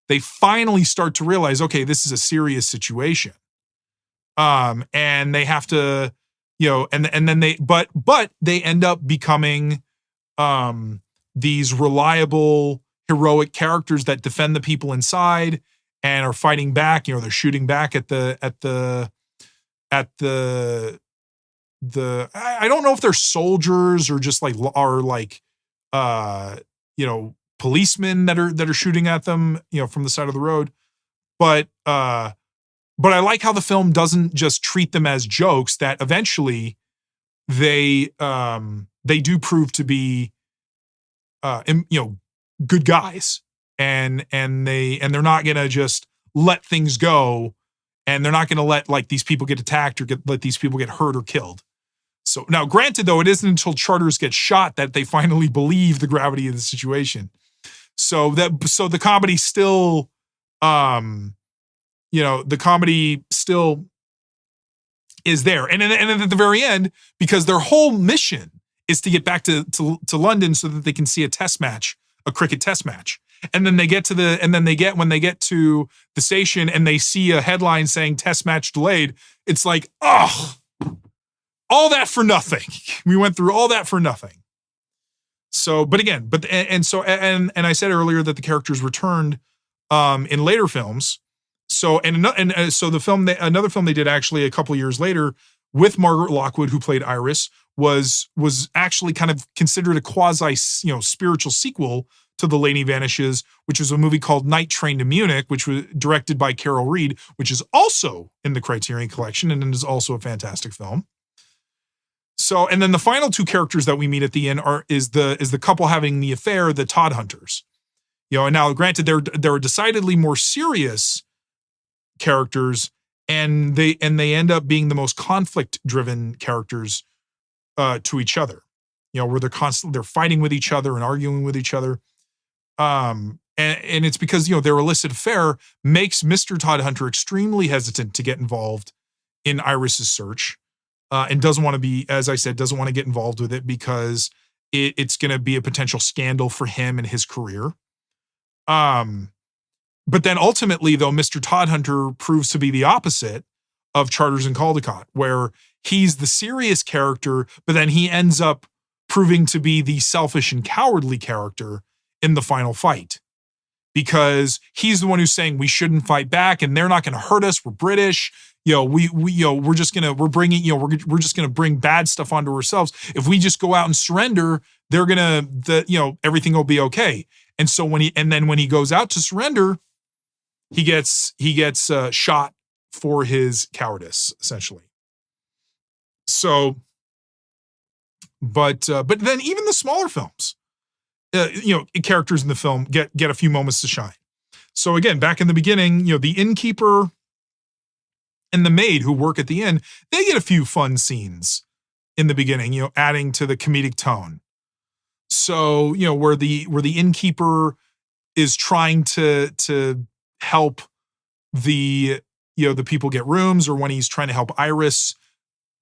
Speaker 1: they finally start to realize, okay, this is a serious situation. And they have to, and then but they end up becoming these reliable, heroic characters that defend the people inside and are fighting back. They're shooting back at the I don't know if they're soldiers or just policemen that are shooting at them, from the side of the road. But I like how the film doesn't just treat them as jokes, that eventually they do prove to be, good guys, and they're not going to just let things go, and they're not going to let these people get attacked or let these people get hurt or killed. So now, granted, though, it isn't until Charters gets shot that they finally believe the gravity of the situation. So the comedy still, the comedy still is there. And at the very end, because their whole mission is to get back to London so that they can see a test match a cricket test match. And then when they get to the station and they see a headline saying test match delayed, it's like, oh, all that for nothing. We went through all that for nothing. So, but again, and I said earlier that the characters returned in later films. So, so another film they did actually a couple years later with Margaret Lockwood, who played Iris, was actually kind of considered a quasi, spiritual sequel to The Lady Vanishes, which was a movie called Night Train to Munich, which was directed by Carol Reed, which is also in the Criterion Collection and is also a fantastic film. So, and then the final two characters that we meet at the end is the couple having the affair, the Todd Hunters. And now granted, they're decidedly more serious characters, and they end up being the most conflict-driven characters to each other. Where they're fighting with each other and arguing with each other. And it's because, their illicit affair makes Mr. Todd Hunter extremely hesitant to get involved in Iris's search, and doesn't want to get involved with it because it's going to be a potential scandal for him and his career. But then ultimately, though, Mr. Todd Hunter proves to be the opposite of Charters and Caldecott, where he's the serious character, but then he ends up proving to be the selfish and cowardly character in the final fight, because he's the one who's saying we shouldn't fight back and they're not going to hurt us. We're British. We're just going to bring bad stuff onto ourselves. If we just go out and surrender, they're going to, everything will be okay. And so when he goes out to surrender, he gets shot for his cowardice, essentially. So, but then even the smaller films, characters in the film get a few moments to shine. So again, back in the beginning, the innkeeper and the maid who work at the inn, they get a few fun scenes in the beginning, adding to the comedic tone. So, where the innkeeper is trying to help the people get rooms, or when he's trying to help Iris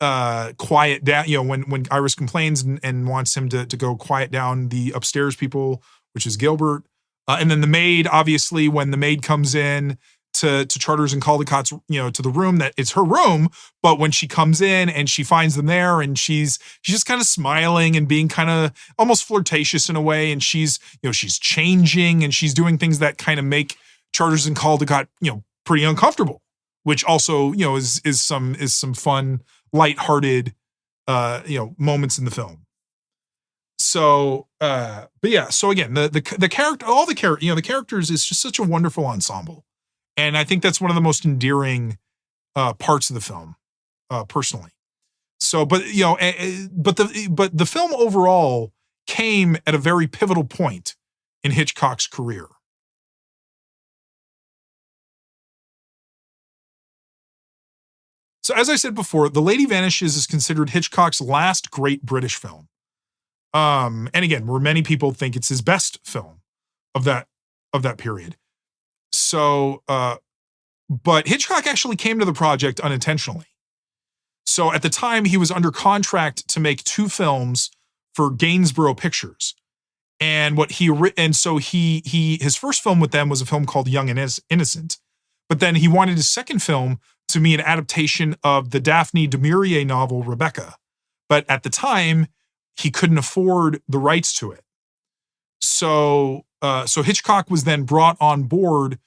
Speaker 1: quiet down, when Iris complains and wants him to go quiet down the upstairs people, which is Gilbert. And then the maid, obviously, when the maid comes in to Charters and Caldecott's, to the room, that it's her room, but when she comes in and she finds them there, and she's just kind of smiling and being kind of almost flirtatious in a way, and she's changing and she's doing things that kind of make Charters and Caldecott, pretty uncomfortable, which also, is some fun, lighthearted, moments in the film. So, but yeah, so again, the character, all the character, the characters is just such a wonderful ensemble. And I think that's one of the most endearing parts of the film, personally. So, but the film overall came at a very pivotal point in Hitchcock's career. So, as I said before, The Lady Vanishes is considered Hitchcock's last great British film. And again, where many people think it's his best film of that period. So, but Hitchcock actually came to the project unintentionally. So at the time, he was under contract to make 2 films for Gainsborough Pictures. And his first film with them was a film called Young and Innocent. But then he wanted his second film to be an adaptation of the Daphne du Maurier novel Rebecca. But at the time, he couldn't afford the rights to it. So Hitchcock was then brought on board,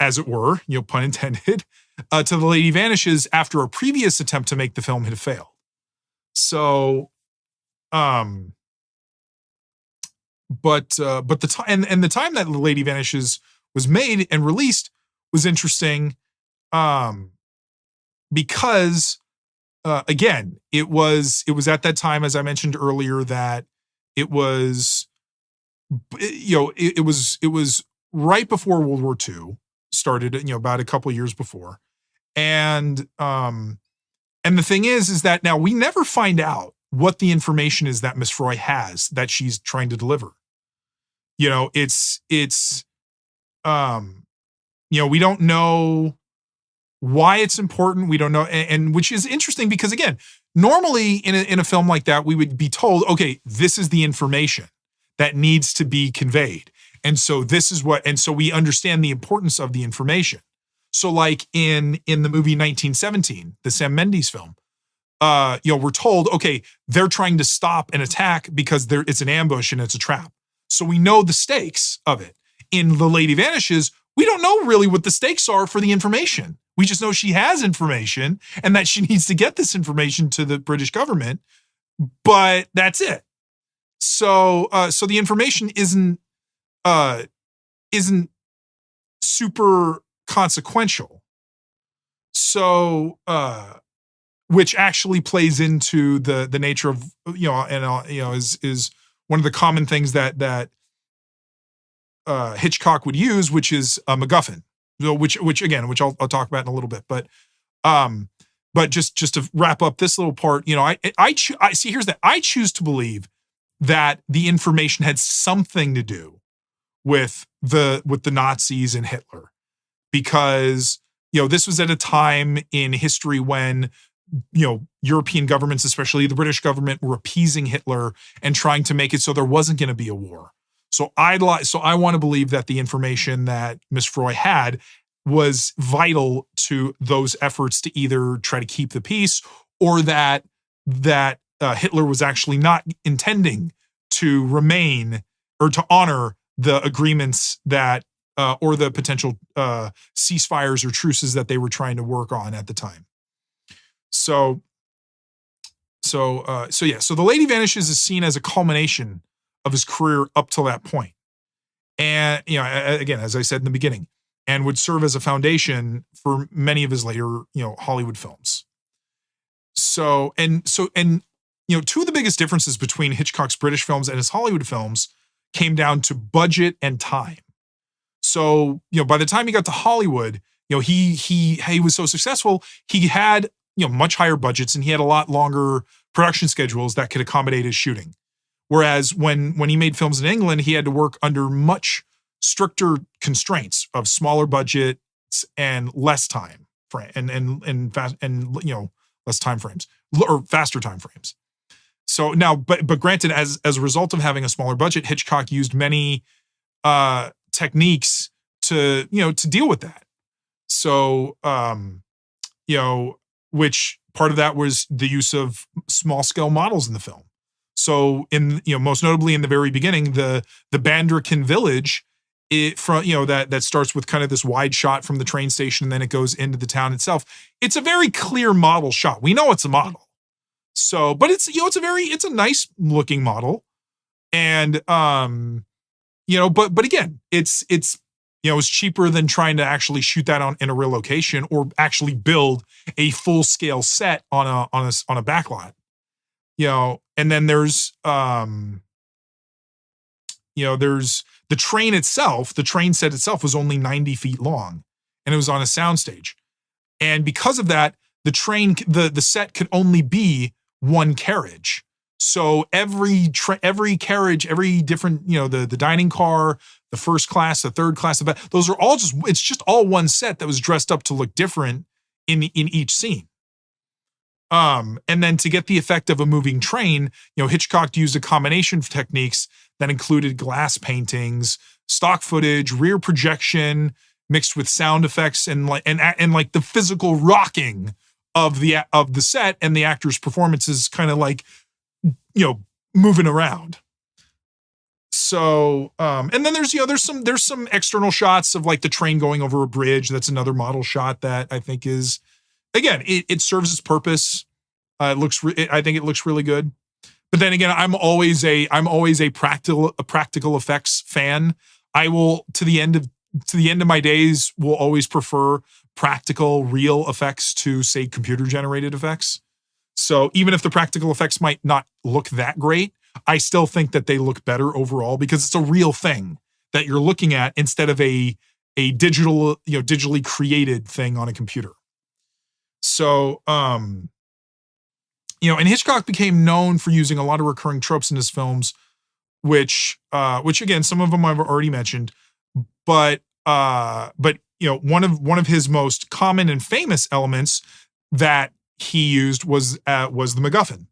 Speaker 1: as it were, pun intended, to The Lady Vanishes after a previous attempt to make the film had failed. So, but the time and the time that The Lady Vanishes was made and released was interesting, because again, it was at that time, as I mentioned earlier, that it was right before World War II started, about a couple years before. And the thing is that now we never find out what the information is that Miss Froy has that she's trying to deliver. We don't know why it's important. We don't know. And which is interesting because, again, normally in a film like that, we would be told, okay, this is the information. that needs to be conveyed. And so we understand the importance of the information. So like in the movie 1917, the Sam Mendes film, we're told, okay, they're trying to stop an attack because it's an ambush and it's a trap. So we know the stakes of it. In The Lady Vanishes, we don't know really what the stakes are for the information. We just know she has information and that she needs to get this information to the British government, but that's it. So the information isn't super consequential. So, which actually plays into the nature of, is one of the common things that Hitchcock would use, which is a MacGuffin, which I'll talk about in a little bit, but just to wrap up this little part, I choose to believe that the information had something to do with the Nazis and Hitler, because this was at a time in history when European governments, especially the British government, were appeasing Hitler and trying to make it so there wasn't going to be a war. So I want to believe that the information that Miss Froy had was vital to those efforts to either try to keep the peace, or that Hitler was actually not intending to remain or to honor the agreements that or the potential ceasefires or truces that they were trying to work on at the time. So The Lady Vanishes is seen as a culmination of his career up till that point. And, again, as I said in the beginning, and would serve as a foundation for many of his later, Hollywood films. Two of the biggest differences between Hitchcock's British films and his Hollywood films came down to budget and time. So, by the time he got to Hollywood, he was so successful, he had, much higher budgets, and he had a lot longer production schedules that could accommodate his shooting. Whereas when he made films in England, he had to work under much stricter constraints of smaller budgets and less time less time frames or faster time frames. So now, but granted, as a result of having a smaller budget, Hitchcock used many techniques to deal with that. So which part of that was the use of small scale models in the film. So most notably in the very beginning, the Bandrican village, that starts with kind of this wide shot from the train station, and then it goes into the town itself. It's a very clear model shot. We know it's a model. So, but it's a nice looking model. And, but again, it's cheaper than trying to actually shoot that in a real location or actually build a full scale set on a backlot. And then there's the train itself. The train set itself was only 90 feet long, and it was on a soundstage. And because of that, the set could only be one carriage. So every carriage, every different, the dining car, the first class, the third class, those are all it's just all one set that was dressed up to look different in each scene. And then to get the effect of a moving train, Hitchcock used a combination of techniques that included glass paintings, stock footage, rear projection, mixed with sound effects and the physical rocking of the set and the actors' performances, kind of like moving around. So, and then there's some external shots of like the train going over a bridge. That's another model shot that I think is, again, it serves its purpose. I think it looks really good. But then again, I'm always a practical effects fan. I will, to the end of my days, will always prefer practical, real effects to, say, computer generated effects. So even if the practical effects might not look that great, I still think that they look better overall because it's a real thing that you're looking at instead of a digital, digitally created thing on a computer. So, and Hitchcock became known for using a lot of recurring tropes in his films, which again, some of them I've already mentioned, but one of his most common and famous elements that he used was the MacGuffin.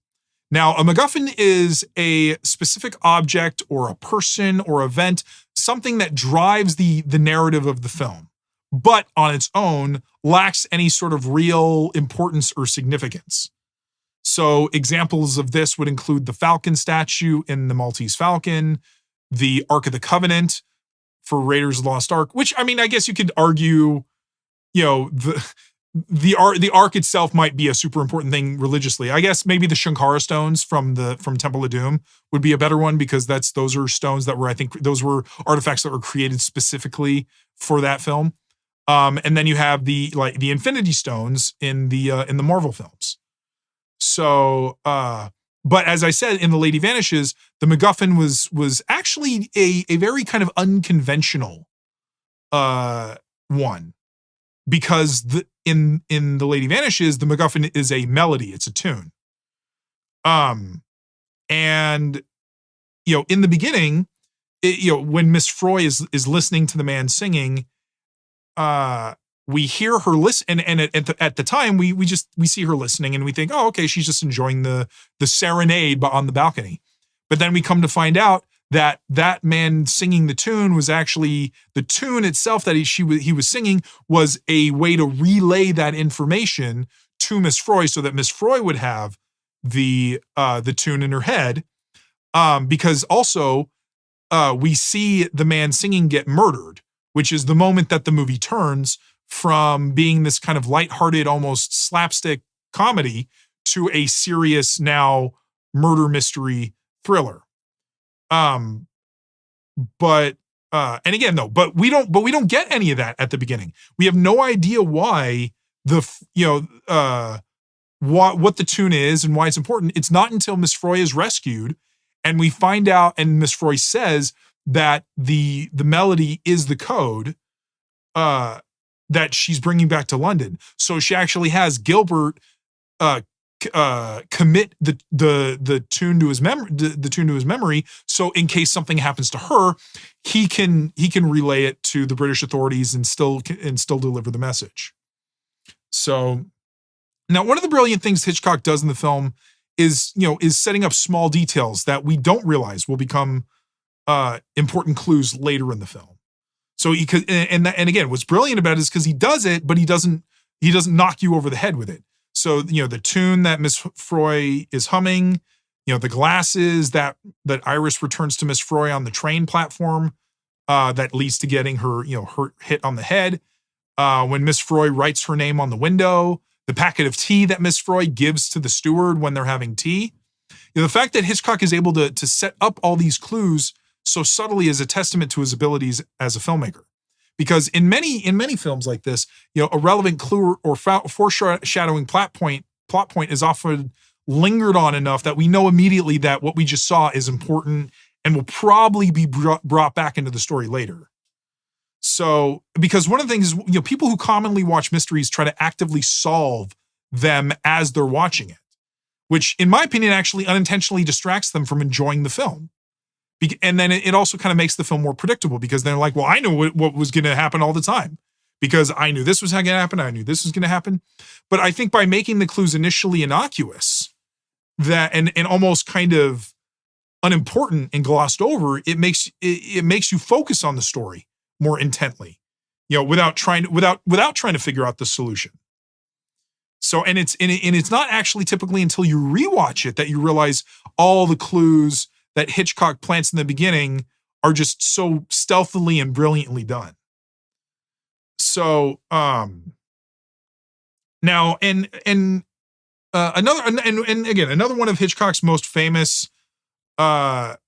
Speaker 1: Now, a MacGuffin is a specific object or a person or event, something that drives the narrative of the film, but on its own lacks any sort of real importance or significance. So examples of this would include the Falcon statue in the Maltese Falcon, the Ark of the Covenant for Raiders of the Lost Ark, which, I mean, I guess you could argue, the Ark itself might be a super important thing religiously. I guess maybe the Shankara stones from Temple of Doom would be a better one, because those are stones that were, I think those were artifacts that were created specifically for that film. And then you have the Infinity Stones in the Marvel films. So, but as I said, in The Lady Vanishes, the MacGuffin was actually a very kind of unconventional one, because in The Lady Vanishes, the MacGuffin is a melody, it's a tune. And in the beginning, when Miss Froy is listening to the man singing, we hear her listen, and at the time we see her listening, and we think, oh, okay, she's just enjoying the serenade on the balcony. But then we come to find out that man singing the tune was actually the tune itself that he was singing was a way to relay that information to Miss Froy, so that Miss Froy would have the tune in her head. Because also we see the man singing get murdered, which is the moment that the movie turns from being this kind of lighthearted, almost slapstick comedy to a serious now murder mystery thriller. And again, though, but we don't get any of that at the beginning. We have no idea why what the tune is and why it's important. It's not until Miss Froy is rescued and we find out, and Miss Froy says that the melody is the code that she's bringing back to London. So she actually has Gilbert commit the tune to his memory. So in case something happens to her, he can relay it to the British authorities and still deliver the message. So now, one of the brilliant things Hitchcock does in the film is setting up small details that we don't realize will become important clues later in the film. So and again, what's brilliant about it is because he does it, but he doesn't knock you over the head with it. So, the tune that Miss Froy is humming, the glasses that Iris returns to Miss Froy on the train platform, that leads to getting her, her hit on the head. When Miss Froy writes her name on the window, the packet of tea that Miss Froy gives to the steward when they're having tea. The fact that Hitchcock is able to set up all these clues so subtly is a testament to his abilities as a filmmaker. Because in many films like this, a relevant clue or foreshadowing plot point is often lingered on enough that we know immediately that what we just saw is important and will probably be brought back into the story later. So, because one of the things is, people who commonly watch mysteries try to actively solve them as they're watching it, which in my opinion actually unintentionally distracts them from enjoying the film. And then it also kind of makes the film more predictable, because they're like, well, I know what was going to happen all the time, because I knew this was going to happen. I knew this was going to happen. But I think by making the clues initially innocuous and almost kind of unimportant and glossed over, it makes you focus on the story more intently, without trying to figure out the solution. So, and it's not actually typically until you rewatch it that you realize all the clues that Hitchcock plants in the beginning are just so stealthily and brilliantly done. So, now, another one of Hitchcock's most famous, elements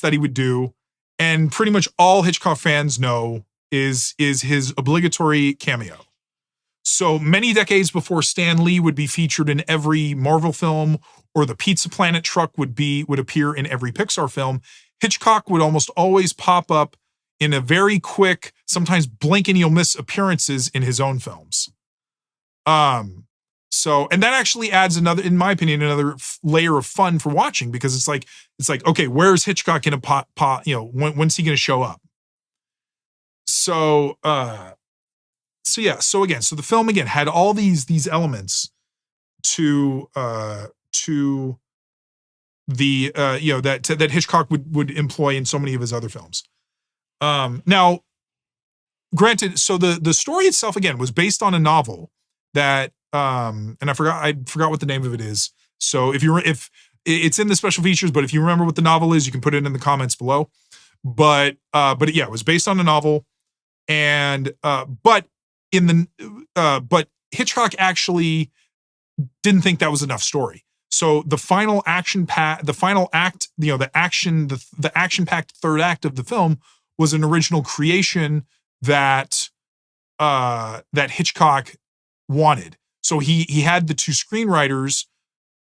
Speaker 1: that he would do, and pretty much all Hitchcock fans know, is his obligatory cameo. So many decades before Stan Lee would be featured in every Marvel film, or the Pizza Planet truck would appear in every Pixar film, Hitchcock would almost always pop up in a very quick, sometimes blink and you'll miss appearances in his own films. So, and that actually adds another, in my opinion, another layer of fun for watching, because it's like, okay, where's Hitchcock in a when's he going to show up? So, So the film again had all these elements to to the that Hitchcock would employ in so many of his other films. Now, granted, so the story itself again was based on a novel that and I forgot what the name of it is. So if it's in the special features, but if you remember what the novel is, you can put it in the comments below. But yeah, it was based on a novel, and but Hitchcock actually didn't think that was enough story. So the final act, the action-packed third act of the film was an original creation that Hitchcock wanted. So he had the two screenwriters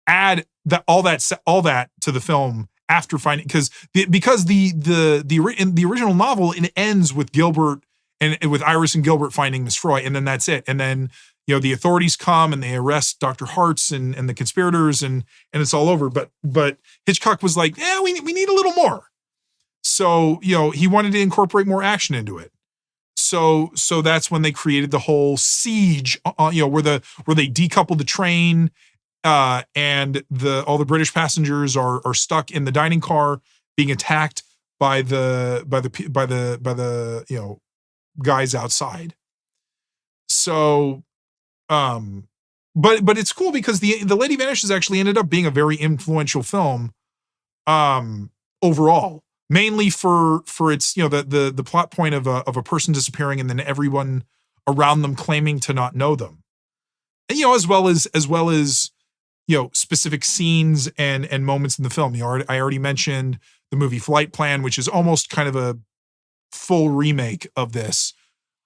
Speaker 1: add all that to the film after finding, because the original novel, it ends with Gilbert and with Iris and Gilbert finding Miss Froy, and then that's it. And then the authorities come and they arrest Dr. Hartz and the conspirators, and it's all over. But Hitchcock was like, yeah, we need a little more. So he wanted to incorporate more action into it. So that's when they created the whole siege, where they decouple the train, and all the British passengers are stuck in the dining car being attacked by the guys outside. So, but it's cool because the Lady Vanishes actually ended up being a very influential film, overall. Mainly for its, the plot point of a person disappearing and then everyone around them claiming to not know them, and, as well as specific scenes and moments in the film. I already mentioned the movie Flight Plan, which is almost kind of a full remake of this,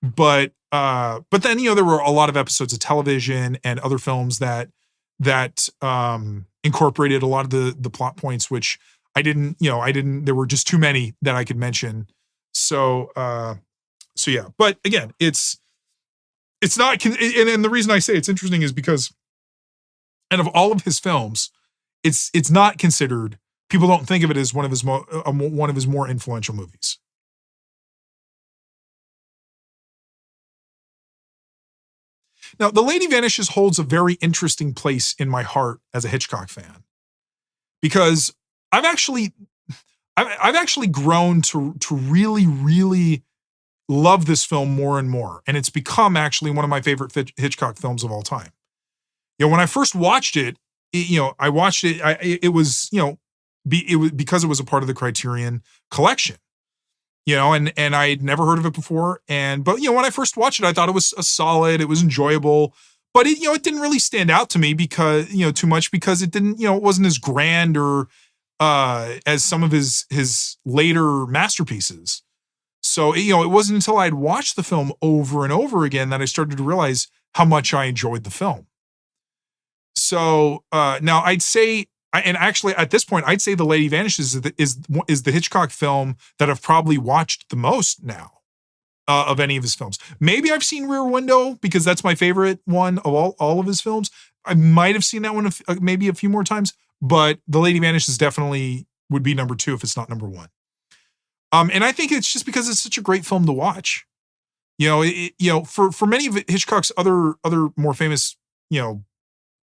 Speaker 1: but then there were a lot of episodes of television and other films that incorporated a lot of the plot points, which I didn't, there were just too many that I could mention. So yeah, but again, it's not, and the reason I say it's interesting is because out of all of his films, it's not considered, people don't think of it as one of his more influential movies. Now, The Lady Vanishes holds a very interesting place in my heart as a Hitchcock fan, because I've actually grown to really, really love this film more and more. And it's become actually one of my favorite Hitchcock films of all time. When I first watched it, I watched it, it was because it was a part of the Criterion collection, and I'd never heard of it before. But when I first watched it, I thought it was it was enjoyable, but it didn't really stand out to me because, too much, because it didn't, it wasn't as grand or, as some of his later masterpieces. So, it wasn't until I'd watched the film over and over again that I started to realize how much I enjoyed the film. So, now I'd say, and actually at this point, I'd say The Lady Vanishes is the Hitchcock film that I've probably watched the most now, of any of his films. Maybe I've seen Rear Window because that's my favorite one of all of his films. I might have seen that one maybe a few more times, but The Lady Vanishes definitely would be number 2 if it's not number 1. And I think it's just because it's such a great film to watch. For many of Hitchcock's other more famous,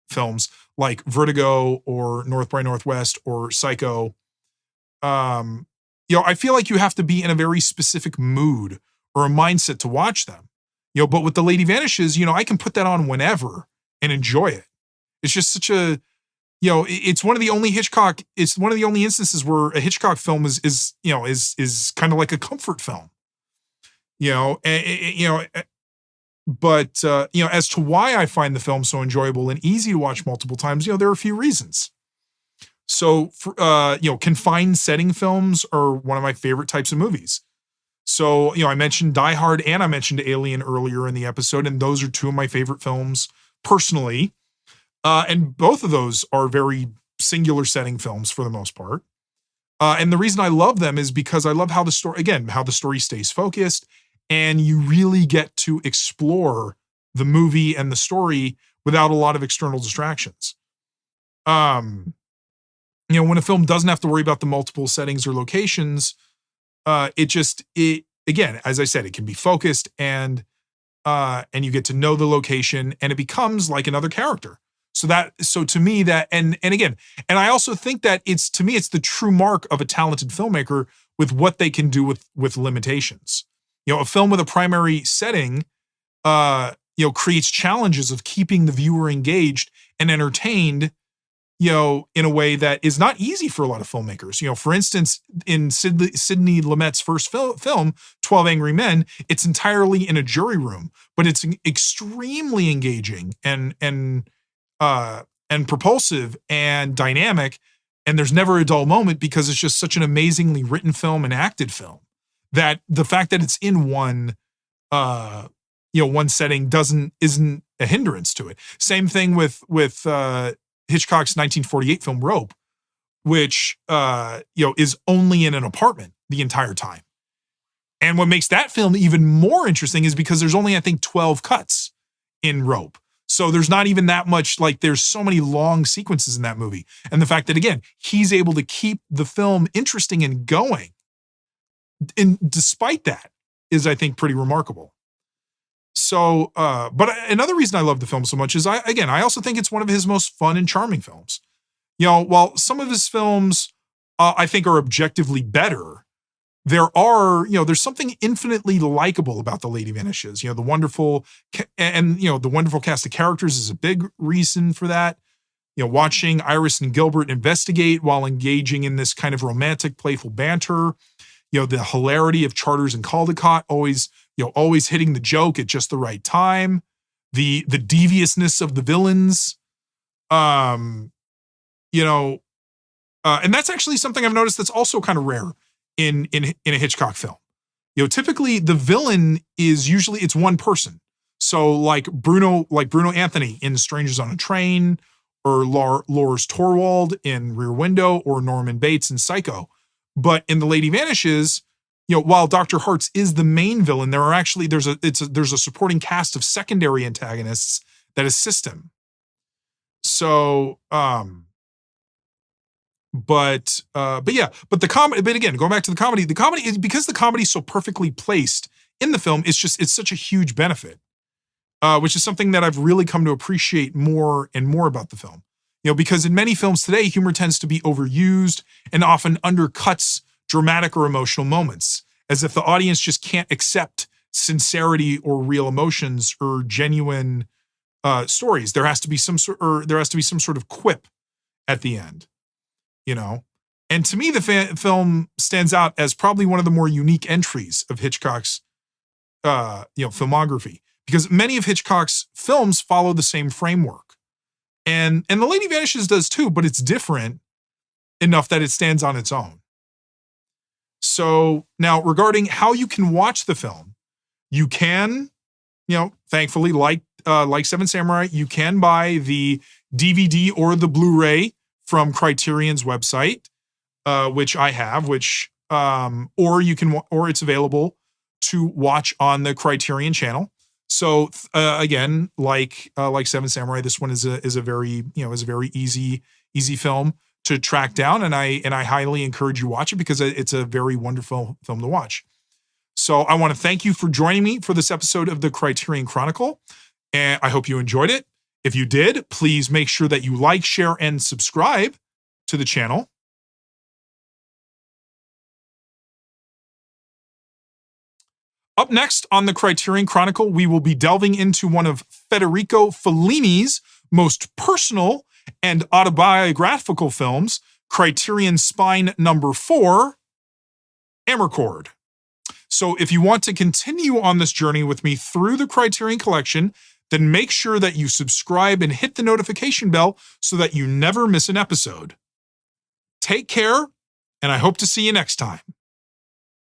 Speaker 1: films like Vertigo or North by Northwest or Psycho, I feel like you have to be in a very specific mood or a mindset to watch them. But with The Lady Vanishes, I can put that on whenever and enjoy it. It's just such a, it's one of the only instances where a Hitchcock film is kind of like a comfort film. But as to why I find the film so enjoyable and easy to watch multiple times, there are a few reasons. So, confined setting films are one of my favorite types of movies. So, I mentioned Die Hard and I mentioned Alien earlier in the episode, and those are two of my favorite films personally. And both of those are very singular setting films for the most part. And the reason I love them is because I love how the story stays focused, and you really get to explore the movie and the story without a lot of external distractions. When a film doesn't have to worry about the multiple settings or locations, again, as I said, it can be focused and you get to know the location and it becomes like another character. So to me that, and again, and I also think that to me, it's the true mark of a talented filmmaker with what they can do with limitations. A film with a primary setting, creates challenges of keeping the viewer engaged and entertained, in a way that is not easy for a lot of filmmakers. For instance, in Sidney Lumet's first film, 12 Angry Men, it's entirely in a jury room, but it's extremely engaging and propulsive and dynamic. And there's never a dull moment because it's just such an amazingly written film and acted film that the fact that it's in one setting isn't a hindrance to it. Same thing with Hitchcock's 1948 film Rope, which is only in an apartment the entire time. And what makes that film even more interesting is because there's only, I think, 12 cuts in Rope. So there's not even that much, there's so many long sequences in that movie. And the fact that, again, he's able to keep the film interesting and going, and despite that, is, I think, pretty remarkable. So, but another reason I love the film so much is I also think it's one of his most fun and charming films. While some of his films, I think, are objectively better, there's something infinitely likable about The Lady Vanishes. The wonderful cast of characters is a big reason for that. Watching Iris and Gilbert investigate while engaging in this kind of romantic, playful banter. The hilarity of Charters and Caldecott always hitting the joke at just the right time. The deviousness of the villains. And that's actually something I've noticed that's also kind of rare in a Hitchcock film. Typically the villain is usually it's one person. So like Bruno Anthony in Strangers on a Train, or Lars Torvald in Rear Window, or Norman Bates in Psycho. But in The Lady Vanishes, while Dr. Hartz is the main villain, there's a supporting cast of secondary antagonists that assist him. So, but again, going back to the comedy is because the comedy is so perfectly placed in the film. It's such a huge benefit, which is something that I've really come to appreciate more and more about the film. Because in many films today, humor tends to be overused and often undercuts dramatic or emotional moments, as if the audience just can't accept sincerity or real emotions or genuine stories. There has to be some sort of quip at the end, And to me, the film stands out as probably one of the more unique entries of Hitchcock's, filmography, because many of Hitchcock's films follow the same framework. And The Lady Vanishes does too, but it's different enough that it stands on its own. So now, regarding how you can watch the film, you can, thankfully, like Seven Samurai, you can buy the DVD or the Blu-ray from Criterion's website, which I have, or it's available to watch on the Criterion channel. So again, like Seven Samurai, this one is a very easy film to track down, and I highly encourage you watch it because it's a very wonderful film to watch. So I want to thank you for joining me for this episode of the Criterion Chronicle, and I hope you enjoyed it. If you did, please make sure that you like, share, and subscribe to the channel. Up next on the Criterion Chronicle, we will be delving into one of Federico Fellini's most personal and autobiographical films, Criterion Spine number 4, Amarcord. So if you want to continue on this journey with me through the Criterion Collection, then make sure that you subscribe and hit the notification bell so that you never miss an episode. Take care, and I hope to see you next time.